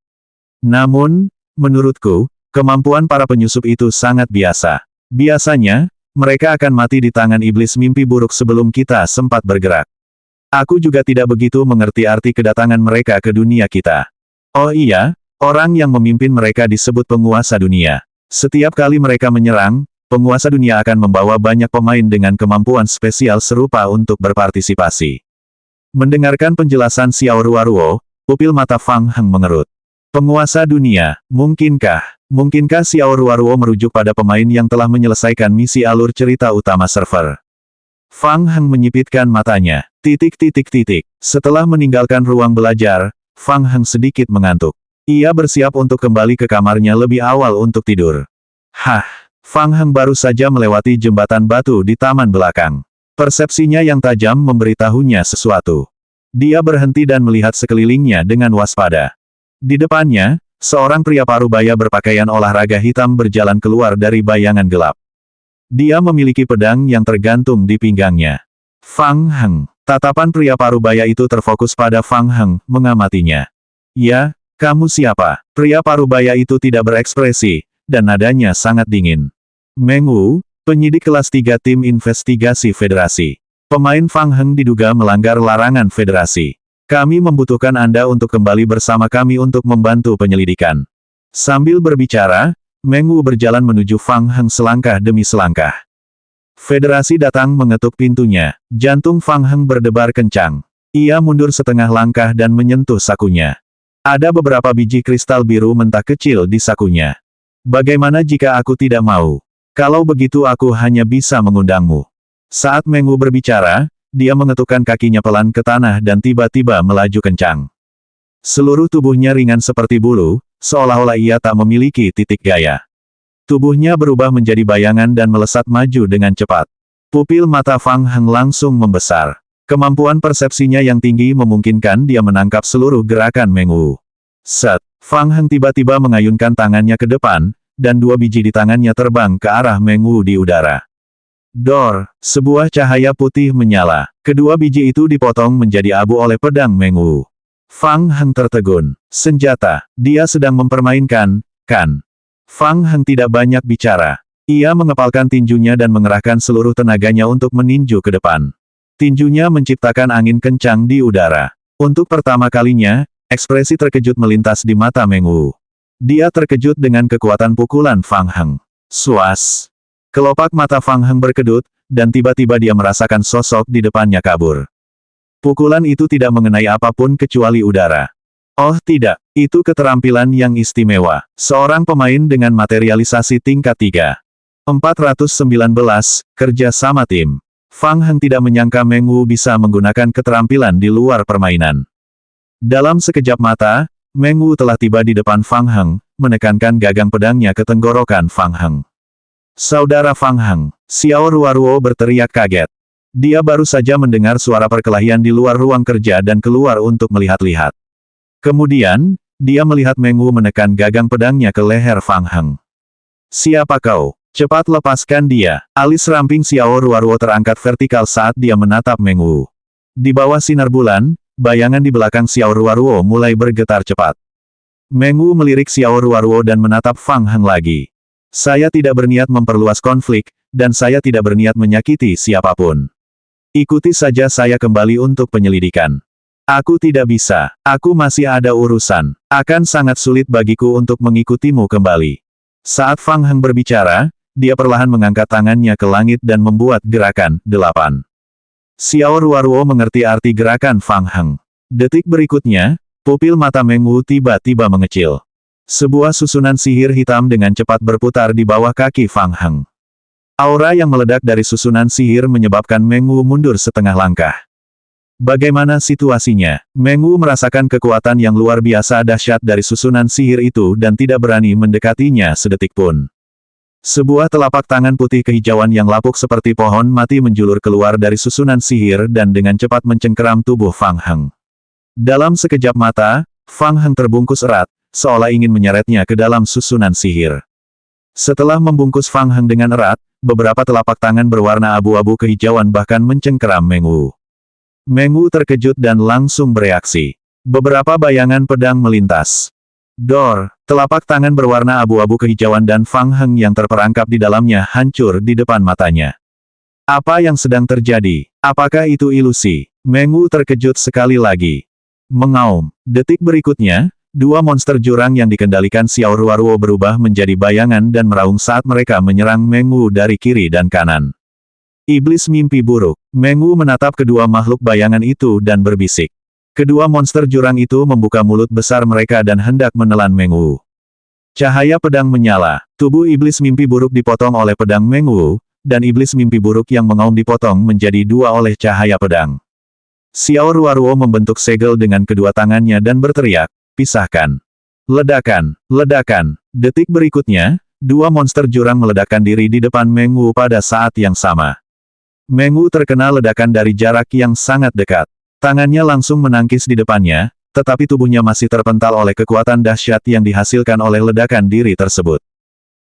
Namun, menurutku, kemampuan para penyusup itu sangat biasa. Biasanya, mereka akan mati di tangan iblis mimpi buruk sebelum kita sempat bergerak. Aku juga tidak begitu mengerti arti kedatangan mereka ke dunia kita. Oh iya, orang yang memimpin mereka disebut penguasa dunia. Setiap kali mereka menyerang, penguasa dunia akan membawa banyak pemain dengan kemampuan spesial serupa untuk berpartisipasi. Mendengarkan penjelasan Xiao Ruoruo, pupil mata Fang Heng mengerut. Penguasa dunia, mungkinkah Xiao Ruoruo merujuk pada pemain yang telah menyelesaikan misi alur cerita utama server? Fang Heng menyipitkan matanya. Setelah meninggalkan ruang belajar, Fang Heng sedikit mengantuk. Ia bersiap untuk kembali ke kamarnya lebih awal untuk tidur. Fang Heng baru saja melewati jembatan batu di taman belakang. Persepsinya yang tajam memberitahunya sesuatu. Dia berhenti dan melihat sekelilingnya dengan waspada. Di depannya, seorang pria parubaya berpakaian olahraga hitam berjalan keluar dari bayangan gelap. Dia memiliki pedang yang tergantung di pinggangnya. Fang Heng. Tatapan pria parubaya itu terfokus pada Fang Heng, mengamatinya. Ya, kamu siapa? Pria parubaya itu tidak berekspresi, dan nadanya sangat dingin. Meng Wu, penyidik kelas 3 tim investigasi federasi. Pemain Fang Heng diduga melanggar larangan federasi. Kami membutuhkan Anda untuk kembali bersama kami untuk membantu penyelidikan. Sambil berbicara, Meng Wu berjalan menuju Fang Heng selangkah demi selangkah. Federasi datang mengetuk pintunya. Jantung Fang Heng berdebar kencang. Ia mundur setengah langkah dan menyentuh sakunya. Ada beberapa biji kristal biru mentah kecil di sakunya. Bagaimana jika aku tidak mau? Kalau begitu aku hanya bisa mengundangmu. Saat Meng Wu berbicara, dia mengetukkan kakinya pelan ke tanah dan tiba-tiba melaju kencang. Seluruh tubuhnya ringan seperti bulu, seolah-olah ia tak memiliki titik gaya. Tubuhnya berubah menjadi bayangan dan melesat maju dengan cepat. Pupil mata Fang Heng langsung membesar. Kemampuan persepsinya yang tinggi memungkinkan dia menangkap seluruh gerakan Meng Wu. Fang Heng tiba-tiba mengayunkan tangannya ke depan, dan dua biji di tangannya terbang ke arah Meng Wu di udara. Sebuah cahaya putih menyala. Kedua biji itu dipotong menjadi abu oleh pedang Meng Wu. Fang Heng tertegun. Senjata. Dia sedang mempermainkan, kan? Fang Heng tidak banyak bicara. Ia mengepalkan tinjunya dan mengerahkan seluruh tenaganya untuk meninju ke depan. Tinjunya menciptakan angin kencang di udara. Untuk pertama kalinya, ekspresi terkejut melintas di mata Meng Wu. Dia terkejut dengan kekuatan pukulan Fang Heng. Suas. Kelopak mata Fang Heng berkedut, dan tiba-tiba dia merasakan sosok di depannya kabur. Pukulan itu tidak mengenai apapun kecuali udara. Oh tidak, itu keterampilan yang istimewa. Seorang pemain dengan materialisasi tingkat 3. 419, kerja sama tim. Fang Heng tidak menyangka Meng Wu bisa menggunakan keterampilan di luar permainan. Dalam sekejap mata, Meng Wu telah tiba di depan Fang Heng, menekankan gagang pedangnya ke tenggorokan Fang Heng. Saudara Fang Heng, Xiao Ruoruo berteriak kaget. Dia baru saja mendengar suara perkelahian di luar ruang kerja dan keluar untuk melihat-lihat. Kemudian, dia melihat Meng Wu menekan gagang pedangnya ke leher Fang Heng. Siapa kau? Cepat lepaskan dia. Alis ramping Xiao Ruoruo terangkat vertikal saat dia menatap Meng Wu. Di bawah sinar bulan, bayangan di belakang Xiao Ruoruo mulai bergetar cepat. Meng Wu melirik Xiao Ruoruo dan menatap Fang Heng lagi. Saya tidak berniat memperluas konflik, dan saya tidak berniat menyakiti siapapun. Ikuti saja saya kembali untuk penyelidikan. Aku tidak bisa. Aku masih ada urusan. Akan sangat sulit bagiku untuk mengikutimu kembali. Saat Fang Heng berbicara, dia perlahan mengangkat tangannya ke langit dan membuat gerakan 8. Xiao Ruoruo mengerti arti gerakan Fang Heng. Detik berikutnya, pupil mata Meng Wu tiba-tiba mengecil. Sebuah susunan sihir hitam dengan cepat berputar di bawah kaki Fang Heng. Aura yang meledak dari susunan sihir menyebabkan Meng Wu mundur setengah langkah. Bagaimana situasinya? Meng Wu merasakan kekuatan yang luar biasa dahsyat dari susunan sihir itu dan tidak berani mendekatinya sedetik pun. Sebuah telapak tangan putih kehijauan yang lapuk seperti pohon mati menjulur keluar dari susunan sihir dan dengan cepat mencengkeram tubuh Fang Heng. Dalam sekejap mata, Fang Heng terbungkus erat, seolah ingin menyeretnya ke dalam susunan sihir. Setelah membungkus Fang Heng dengan erat, beberapa telapak tangan berwarna abu-abu kehijauan bahkan mencengkeram Meng Wu. Meng Wu terkejut dan langsung bereaksi. Beberapa bayangan pedang melintas. Telapak tangan berwarna abu-abu kehijauan dan Fang Heng yang terperangkap di dalamnya hancur di depan matanya. Apa yang sedang terjadi? Apakah itu ilusi? Meng Wu terkejut sekali lagi. Mengaum. Detik berikutnya, dua monster jurang yang dikendalikan Xiao Ruoruo berubah menjadi bayangan dan meraung saat mereka menyerang Meng Wu dari kiri dan kanan. Iblis mimpi buruk. Meng Wu menatap kedua makhluk bayangan itu dan berbisik. Kedua monster jurang itu membuka mulut besar mereka dan hendak menelan Meng Wu. Cahaya pedang menyala. Tubuh iblis mimpi buruk dipotong oleh pedang Meng Wu, dan iblis mimpi buruk yang mengaum dipotong menjadi dua oleh cahaya pedang. Xiao Ruoruo membentuk segel dengan kedua tangannya dan berteriak, "Pisahkan!" Ledakan, ledakan. Detik berikutnya, dua monster jurang meledakkan diri di depan Meng Wu pada saat yang sama. Meng Wu terkena ledakan dari jarak yang sangat dekat. Tangannya langsung menangkis di depannya, tetapi tubuhnya masih terpental oleh kekuatan dahsyat yang dihasilkan oleh ledakan diri tersebut.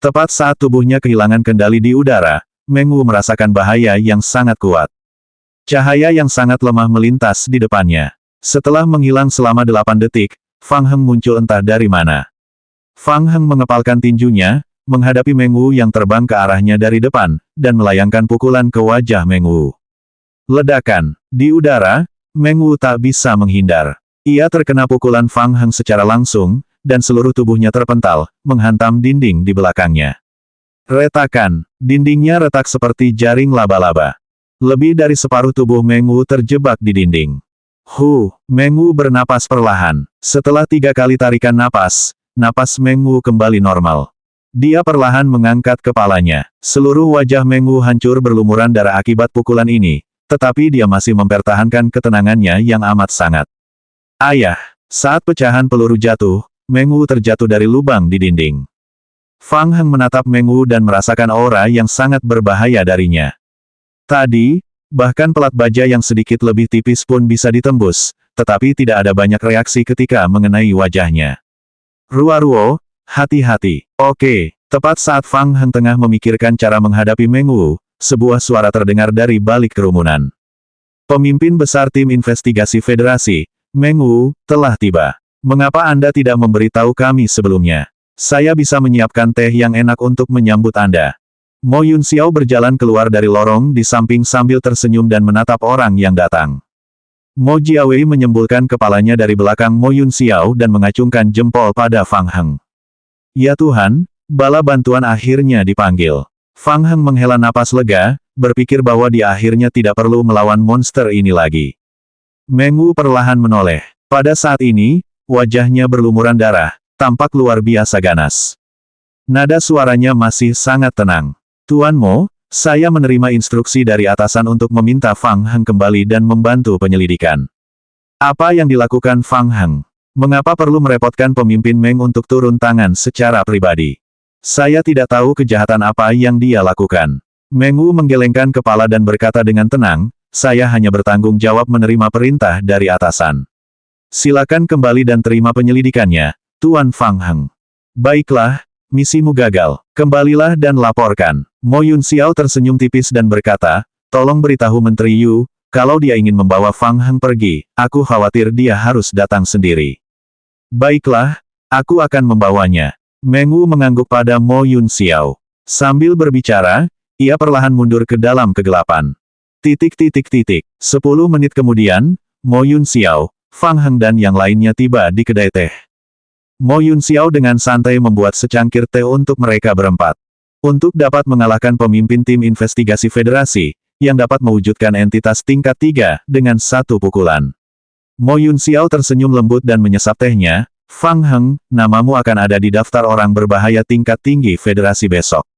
Tepat saat tubuhnya kehilangan kendali di udara, Meng Wu merasakan bahaya yang sangat kuat. Cahaya yang sangat lemah melintas di depannya. Setelah menghilang selama 8 detik, Fang Heng muncul entah dari mana. Fang Heng mengepalkan tinjunya, menghadapi Meng Wu yang terbang ke arahnya dari depan, dan melayangkan pukulan ke wajah Meng Wu. Ledakan. Di udara, Meng Wu tak bisa menghindar. Ia terkena pukulan Fang Heng secara langsung, dan seluruh tubuhnya terpental, menghantam dinding di belakangnya. Retakan. Dindingnya retak seperti jaring laba-laba. Lebih dari separuh tubuh Meng Wu terjebak di dinding. Meng Wu bernapas perlahan. Setelah 3 kali tarikan napas, napas Meng Wu kembali normal. Dia perlahan mengangkat kepalanya. Seluruh wajah Meng Wu hancur berlumuran darah akibat pukulan ini, tetapi dia masih mempertahankan ketenangannya yang amat sangat. Ayah! Saat pecahan peluru jatuh, Meng Wu terjatuh dari lubang di dinding. Fang Heng menatap Meng Wu dan merasakan aura yang sangat berbahaya darinya. Tadi, bahkan pelat baja yang sedikit lebih tipis pun bisa ditembus, tetapi tidak ada banyak reaksi ketika mengenai wajahnya. Ruoruo, hati-hati. Oke, tepat saat Fang Heng tengah memikirkan cara menghadapi Meng Wu, sebuah suara terdengar dari balik kerumunan. Pemimpin besar tim investigasi federasi, Meng Wu, telah tiba. Mengapa Anda tidak memberitahu kami sebelumnya? Saya bisa menyiapkan teh yang enak untuk menyambut Anda. Mo Yunxiao berjalan keluar dari lorong di samping sambil tersenyum dan menatap orang yang datang. Mo Jiawei menyembulkan kepalanya dari belakang Mo Yunxiao dan mengacungkan jempol pada Fang Heng. Ya Tuhan, bala bantuan akhirnya dipanggil. Fang Heng menghela napas lega, berpikir bahwa dia akhirnya tidak perlu melawan monster ini lagi. Meng Wu perlahan menoleh. Pada saat ini, wajahnya berlumuran darah, tampak luar biasa ganas. Nada suaranya masih sangat tenang. Tuan Mo, saya menerima instruksi dari atasan untuk meminta Fang Heng kembali dan membantu penyelidikan. Apa yang dilakukan Fang Heng? Mengapa perlu merepotkan pemimpin Meng untuk turun tangan secara pribadi? Saya tidak tahu kejahatan apa yang dia lakukan. Meng Wu menggelengkan kepala dan berkata dengan tenang, saya hanya bertanggung jawab menerima perintah dari atasan. Silakan kembali dan terima penyelidikannya, Tuan Fang Heng. Baiklah, misimu gagal. Kembalilah dan laporkan. Mo Yunxiao tersenyum tipis dan berkata, tolong beritahu Menteri Yu, kalau dia ingin membawa Fang Heng pergi, aku khawatir dia harus datang sendiri. Baiklah, aku akan membawanya. Meng Wu mengangguk pada Mo Yunxiao. Sambil berbicara, ia perlahan mundur ke dalam kegelapan. 10 menit kemudian, Mo Yunxiao, Fang Heng dan yang lainnya tiba di kedai teh. Mo Yunxiao dengan santai membuat secangkir teh untuk mereka berempat. Untuk dapat mengalahkan pemimpin tim investigasi federasi, yang dapat mewujudkan entitas tingkat 3 dengan satu pukulan. Mo Yunxiao tersenyum lembut dan menyesap tehnya, Fang Heng, namamu akan ada di daftar orang berbahaya tingkat tinggi federasi besok.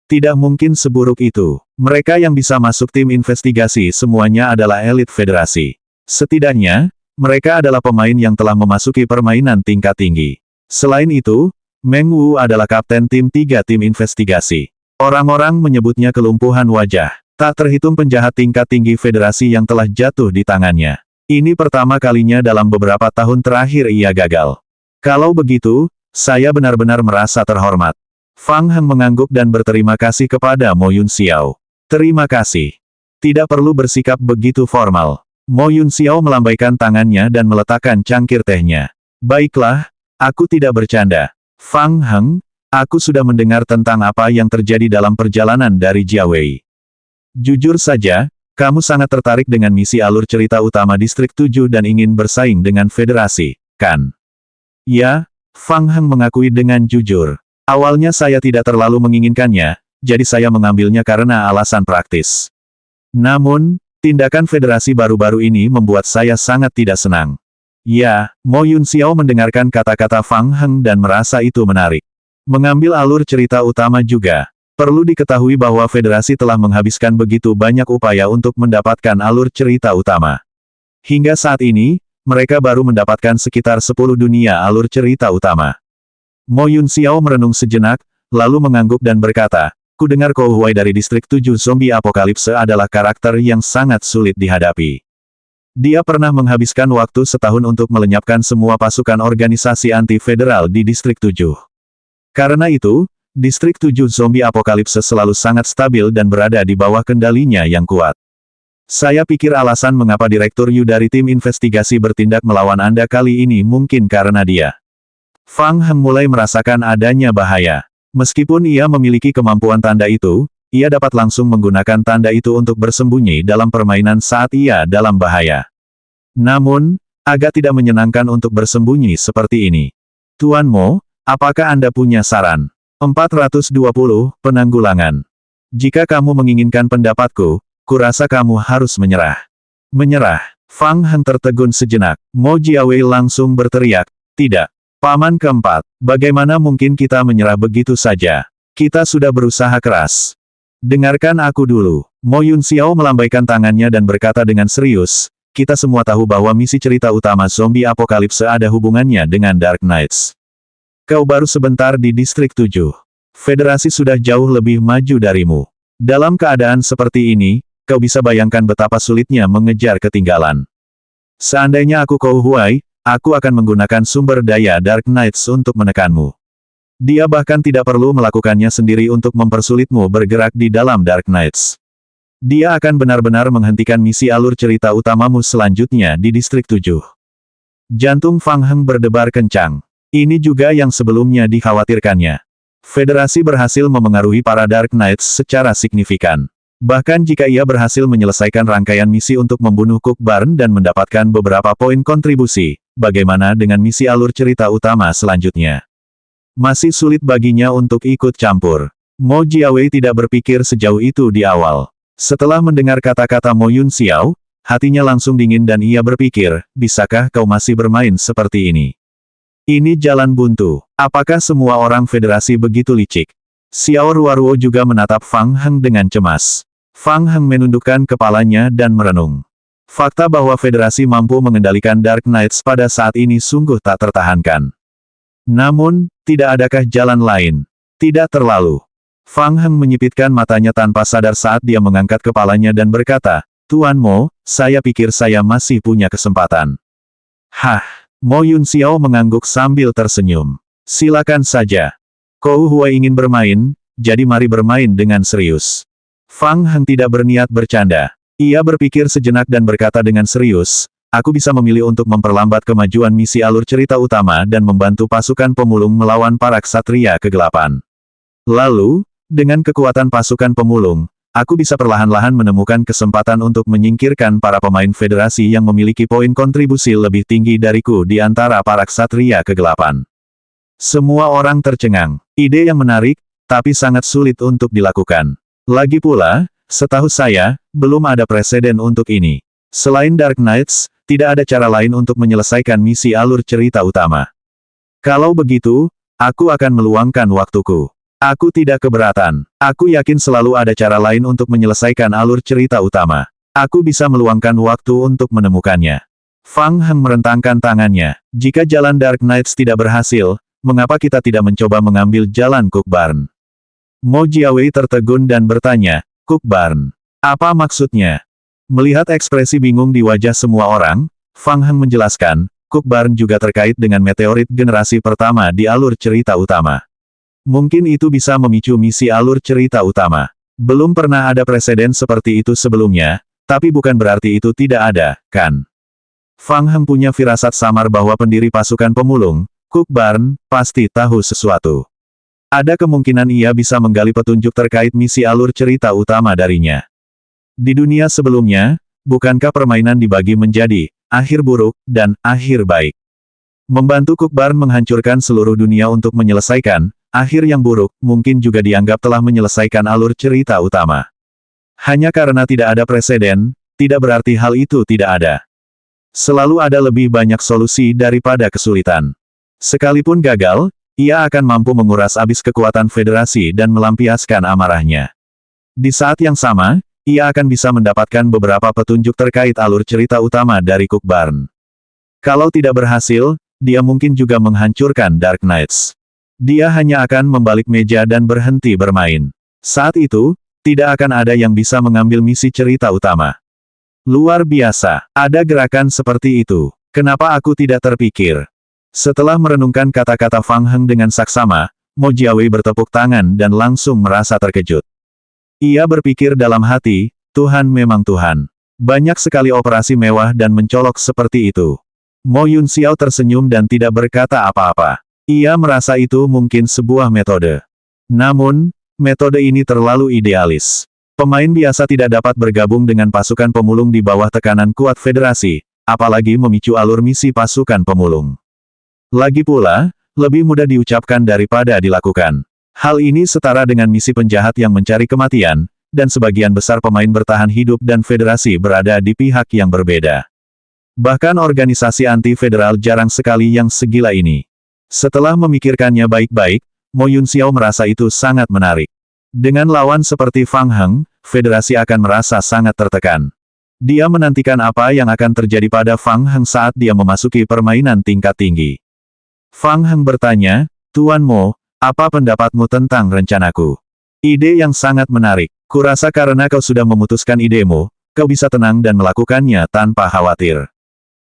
Tidak mungkin seburuk itu. Mereka yang bisa masuk tim investigasi semuanya adalah elit federasi. Setidaknya, mereka adalah pemain yang telah memasuki permainan tingkat tinggi. Selain itu, Meng Wu adalah kapten tim 3 tim investigasi. Orang-orang menyebutnya kelumpuhan wajah. Tak terhitung penjahat tingkat tinggi federasi yang telah jatuh di tangannya. Ini pertama kalinya dalam beberapa tahun terakhir ia gagal. Kalau begitu, saya benar-benar merasa terhormat. Fang Heng mengangguk dan berterima kasih kepada Mo Yunxiao. Terima kasih. Tidak perlu bersikap begitu formal. Mo Yunxiao melambaikan tangannya dan meletakkan cangkir tehnya. Baiklah, aku tidak bercanda. Fang Heng, aku sudah mendengar tentang apa yang terjadi dalam perjalanan dari Jiawei. Jujur saja, kamu sangat tertarik dengan misi alur cerita utama Distrik 7 dan ingin bersaing dengan federasi, kan? Ya, Fang Heng mengakui dengan jujur. Awalnya saya tidak terlalu menginginkannya, jadi saya mengambilnya karena alasan praktis. Namun, tindakan federasi baru-baru ini membuat saya sangat tidak senang. Ya, Mo Yun Xiao mendengarkan kata-kata Fang Heng dan merasa itu menarik. Mengambil alur cerita utama juga. Perlu diketahui bahwa federasi telah menghabiskan begitu banyak upaya untuk mendapatkan alur cerita utama. Hingga saat ini, mereka baru mendapatkan sekitar 10 dunia alur cerita utama. Mo Yun Xiao merenung sejenak, lalu mengangguk dan berkata, "Ku dengar Kou Huai dari distrik 7 zombie apokalipse adalah karakter yang sangat sulit dihadapi. Dia pernah menghabiskan waktu setahun untuk melenyapkan semua pasukan organisasi anti-federal di distrik 7. Karena itu, distrik 7 zombie apokalipse selalu sangat stabil dan berada di bawah kendalinya yang kuat. Saya pikir alasan mengapa Direktur Yu dari tim investigasi bertindak melawan Anda kali ini mungkin karena dia." Fang Heng mulai merasakan adanya bahaya. Meskipun ia memiliki kemampuan tanda itu, ia dapat langsung menggunakan tanda itu untuk bersembunyi dalam permainan saat ia dalam bahaya. Namun, agak tidak menyenangkan untuk bersembunyi seperti ini. "Tuan Mo, apakah Anda punya saran?" 420, penanggulangan. "Jika kamu menginginkan pendapatku, kurasa kamu harus menyerah." Menyerah. Fang Heng tertegun sejenak. Mo Jiawei langsung berteriak, "Tidak. Paman keempat, bagaimana mungkin kita menyerah begitu saja? Kita sudah berusaha keras. Dengarkan aku dulu." Mo Yun Xiao melambaikan tangannya dan berkata dengan serius, "Kita semua tahu bahwa misi cerita utama zombie apokalipse ada hubungannya dengan Dark Knights. Kau baru sebentar di distrik 7. Federasi sudah jauh lebih maju darimu. Dalam keadaan seperti ini, kau bisa bayangkan betapa sulitnya mengejar ketinggalan. Seandainya aku Kou Huai, aku akan menggunakan sumber daya Dark Knights untuk menekanmu. Dia bahkan tidak perlu melakukannya sendiri untuk mempersulitmu bergerak di dalam Dark Knights. Dia akan benar-benar menghentikan misi alur cerita utamamu selanjutnya di distrik 7. Jantung Fang Heng berdebar kencang. Ini juga yang sebelumnya dikhawatirkannya. Federasi berhasil memengaruhi para Dark Knights secara signifikan. Bahkan jika ia berhasil menyelesaikan rangkaian misi untuk membunuh Cook Barn dan mendapatkan beberapa poin kontribusi, bagaimana dengan misi alur cerita utama selanjutnya? Masih sulit baginya untuk ikut campur. Mo Jiawei tidak berpikir sejauh itu di awal. Setelah mendengar kata-kata Mo Yun Xiao, hatinya langsung dingin dan ia berpikir, bisakah kau masih bermain seperti ini? Ini jalan buntu. Apakah semua orang federasi begitu licik? Xiao Ruoruo juga menatap Fang Heng dengan cemas. Fang Heng menundukkan kepalanya dan merenung. Fakta bahwa federasi mampu mengendalikan Dark Knights pada saat ini sungguh tak tertahankan. Namun, tidak adakah jalan lain? Tidak terlalu. Fang Heng menyipitkan matanya tanpa sadar saat dia mengangkat kepalanya dan berkata, "Tuan Mo, saya pikir saya masih punya kesempatan." Hah? Mo Yun Xiao mengangguk sambil tersenyum. "Silakan saja. Kou Huai ingin bermain, jadi mari bermain dengan serius." Fang Heng tidak berniat bercanda. Ia berpikir sejenak dan berkata dengan serius, "Aku bisa memilih untuk memperlambat kemajuan misi alur cerita utama dan membantu pasukan pemulung melawan para ksatria kegelapan. Lalu, dengan kekuatan pasukan pemulung, aku bisa perlahan-lahan menemukan kesempatan untuk menyingkirkan para pemain federasi yang memiliki poin kontribusi lebih tinggi dariku di antara para ksatria kegelapan." Semua orang tercengang. Ide yang menarik, tapi sangat sulit untuk dilakukan. Lagi pula, setahu saya, belum ada preseden untuk ini. Selain Dark Knights, tidak ada cara lain untuk menyelesaikan misi alur cerita utama. Kalau begitu, aku akan meluangkan waktuku. Aku tidak keberatan. Aku yakin selalu ada cara lain untuk menyelesaikan alur cerita utama. Aku bisa meluangkan waktu untuk menemukannya. Fang Heng merentangkan tangannya. Jika jalan Dark Knights tidak berhasil, mengapa kita tidak mencoba mengambil jalan Cook Barn? Mo Jiawei tertegun dan bertanya, "Cook Barn? Apa maksudnya?" Melihat ekspresi bingung di wajah semua orang, Fang Heng menjelaskan, Cook Barn juga terkait dengan meteorit generasi pertama di alur cerita utama. Mungkin itu bisa memicu misi alur cerita utama. Belum pernah ada preseden seperti itu sebelumnya, tapi bukan berarti itu tidak ada, kan? Fang Heng punya firasat samar bahwa pendiri pasukan pemulung, Cook Barn, pasti tahu sesuatu. Ada kemungkinan ia bisa menggali petunjuk terkait misi alur cerita utama darinya. Di dunia sebelumnya, bukankah permainan dibagi menjadi akhir buruk dan akhir baik? Membantu Cook Barn menghancurkan seluruh dunia untuk menyelesaikan akhir yang buruk, mungkin juga dianggap telah menyelesaikan alur cerita utama. Hanya karena tidak ada preseden, tidak berarti hal itu tidak ada. Selalu ada lebih banyak solusi daripada kesulitan. Sekalipun gagal, ia akan mampu menguras habis kekuatan federasi dan melampiaskan amarahnya. Di saat yang sama, ia akan bisa mendapatkan beberapa petunjuk terkait alur cerita utama dari Cook Barn. Kalau tidak berhasil, dia mungkin juga menghancurkan Dark Knights. Dia hanya akan membalik meja dan berhenti bermain. Saat itu, tidak akan ada yang bisa mengambil misi cerita utama. Luar biasa, ada gerakan seperti itu. Kenapa aku tidak terpikir? Setelah merenungkan kata-kata Fang Heng dengan saksama, Mo Jiawei bertepuk tangan dan langsung merasa terkejut. Ia berpikir dalam hati, Tuhan memang Tuhan. Banyak sekali operasi mewah dan mencolok seperti itu. Mo Yun Xiao tersenyum dan tidak berkata apa-apa. Ia merasa itu mungkin sebuah metode. Namun, metode ini terlalu idealis. Pemain biasa tidak dapat bergabung dengan pasukan pemulung di bawah tekanan kuat federasi, apalagi memicu alur misi pasukan pemulung. Lagi pula, lebih mudah diucapkan daripada dilakukan. Hal ini setara dengan misi penjahat yang mencari kematian, dan sebagian besar pemain bertahan hidup dan federasi berada di pihak yang berbeda. Bahkan organisasi anti-federal jarang sekali yang segila ini. Setelah memikirkannya baik-baik, Mo Yun Xiao merasa itu sangat menarik. Dengan lawan seperti Fang Heng, federasi akan merasa sangat tertekan. Dia menantikan apa yang akan terjadi pada Fang Heng saat dia memasuki permainan tingkat tinggi. Fang Heng bertanya, Tuan Mo, apa pendapatmu tentang rencanaku? Ide yang sangat menarik. Kurasa karena kau sudah memutuskan idemu, kau bisa tenang dan melakukannya tanpa khawatir.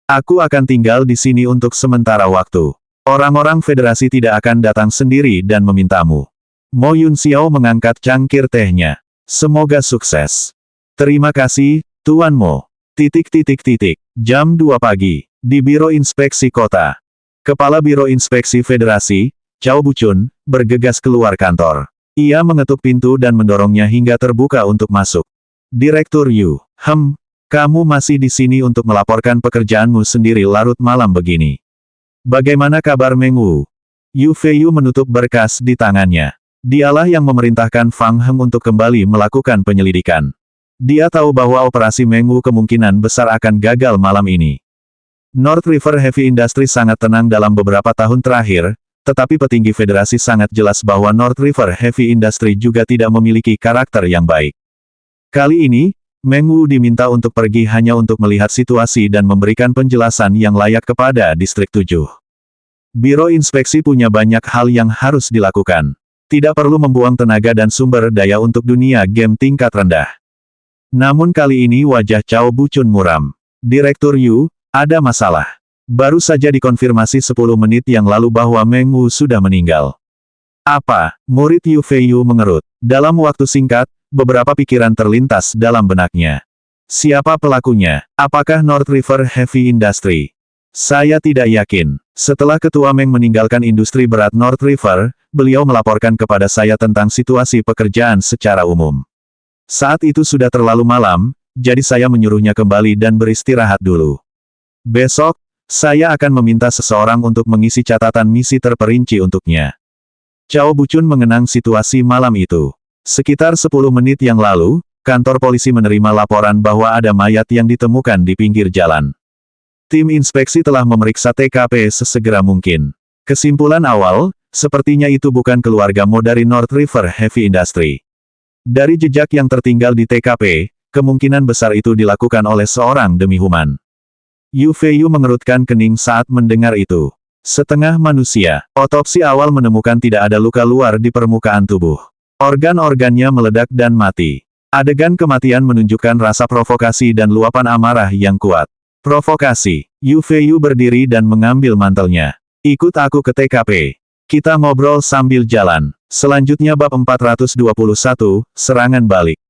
Aku akan tinggal di sini untuk sementara waktu. Orang-orang federasi tidak akan datang sendiri dan memintamu. Mo Yun Xiao mengangkat cangkir tehnya. Semoga sukses. Terima kasih, Tuan Mo. Jam 2 pagi, di Biro Inspeksi Kota. Kepala Biro Inspeksi Federasi, Cao Buchun, bergegas keluar kantor. Ia mengetuk pintu dan mendorongnya hingga terbuka untuk masuk. Direktur Yu, kamu masih di sini untuk melaporkan pekerjaanmu sendiri larut malam begini. Bagaimana kabar Meng Wu? Yu Feiyu menutup berkas di tangannya. Dialah yang memerintahkan Fang Heng untuk kembali melakukan penyelidikan. Dia tahu bahwa operasi Meng Wu kemungkinan besar akan gagal malam ini. North River Heavy Industry sangat tenang dalam beberapa tahun terakhir, tetapi petinggi federasi sangat jelas bahwa North River Heavy Industry juga tidak memiliki karakter yang baik. Kali ini, Meng Wu diminta untuk pergi hanya untuk melihat situasi dan memberikan penjelasan yang layak kepada Distrik 7. Biro Inspeksi punya banyak hal yang harus dilakukan. Tidak perlu membuang tenaga dan sumber daya untuk dunia game tingkat rendah. Namun kali ini wajah Cao Buchun muram. Direktur Yu, ada masalah. Baru saja dikonfirmasi 10 menit yang lalu bahwa Meng Wu sudah meninggal. Apa? Murid Yu Feiyu mengerut. Dalam waktu singkat, beberapa pikiran terlintas dalam benaknya. Siapa pelakunya? Apakah North River Heavy Industry? Saya tidak yakin. Setelah Ketua Meng meninggalkan industri berat North River, beliau melaporkan kepada saya tentang situasi pekerjaan secara umum. Saat itu sudah terlalu malam, jadi saya menyuruhnya kembali dan beristirahat dulu. Besok, saya akan meminta seseorang untuk mengisi catatan misi terperinci untuknya. Cao Buchun mengenang situasi malam itu. Sekitar 10 menit yang lalu, kantor polisi menerima laporan bahwa ada mayat yang ditemukan di pinggir jalan. Tim inspeksi telah memeriksa TKP sesegera mungkin. Kesimpulan awal, sepertinya itu bukan keluarga Mo dari North River Heavy Industry. Dari jejak yang tertinggal di TKP, kemungkinan besar itu dilakukan oleh seorang demi-human. Yu Feiyu mengerutkan kening saat mendengar itu. Setengah manusia, otopsi awal menemukan tidak ada luka luar di permukaan tubuh. Organ-organnya meledak dan mati. Adegan kematian menunjukkan rasa provokasi dan luapan amarah yang kuat. Provokasi. Yu Feiyu berdiri dan mengambil mantelnya. Ikut aku ke TKP. Kita ngobrol sambil jalan. Selanjutnya bab 421, serangan balik.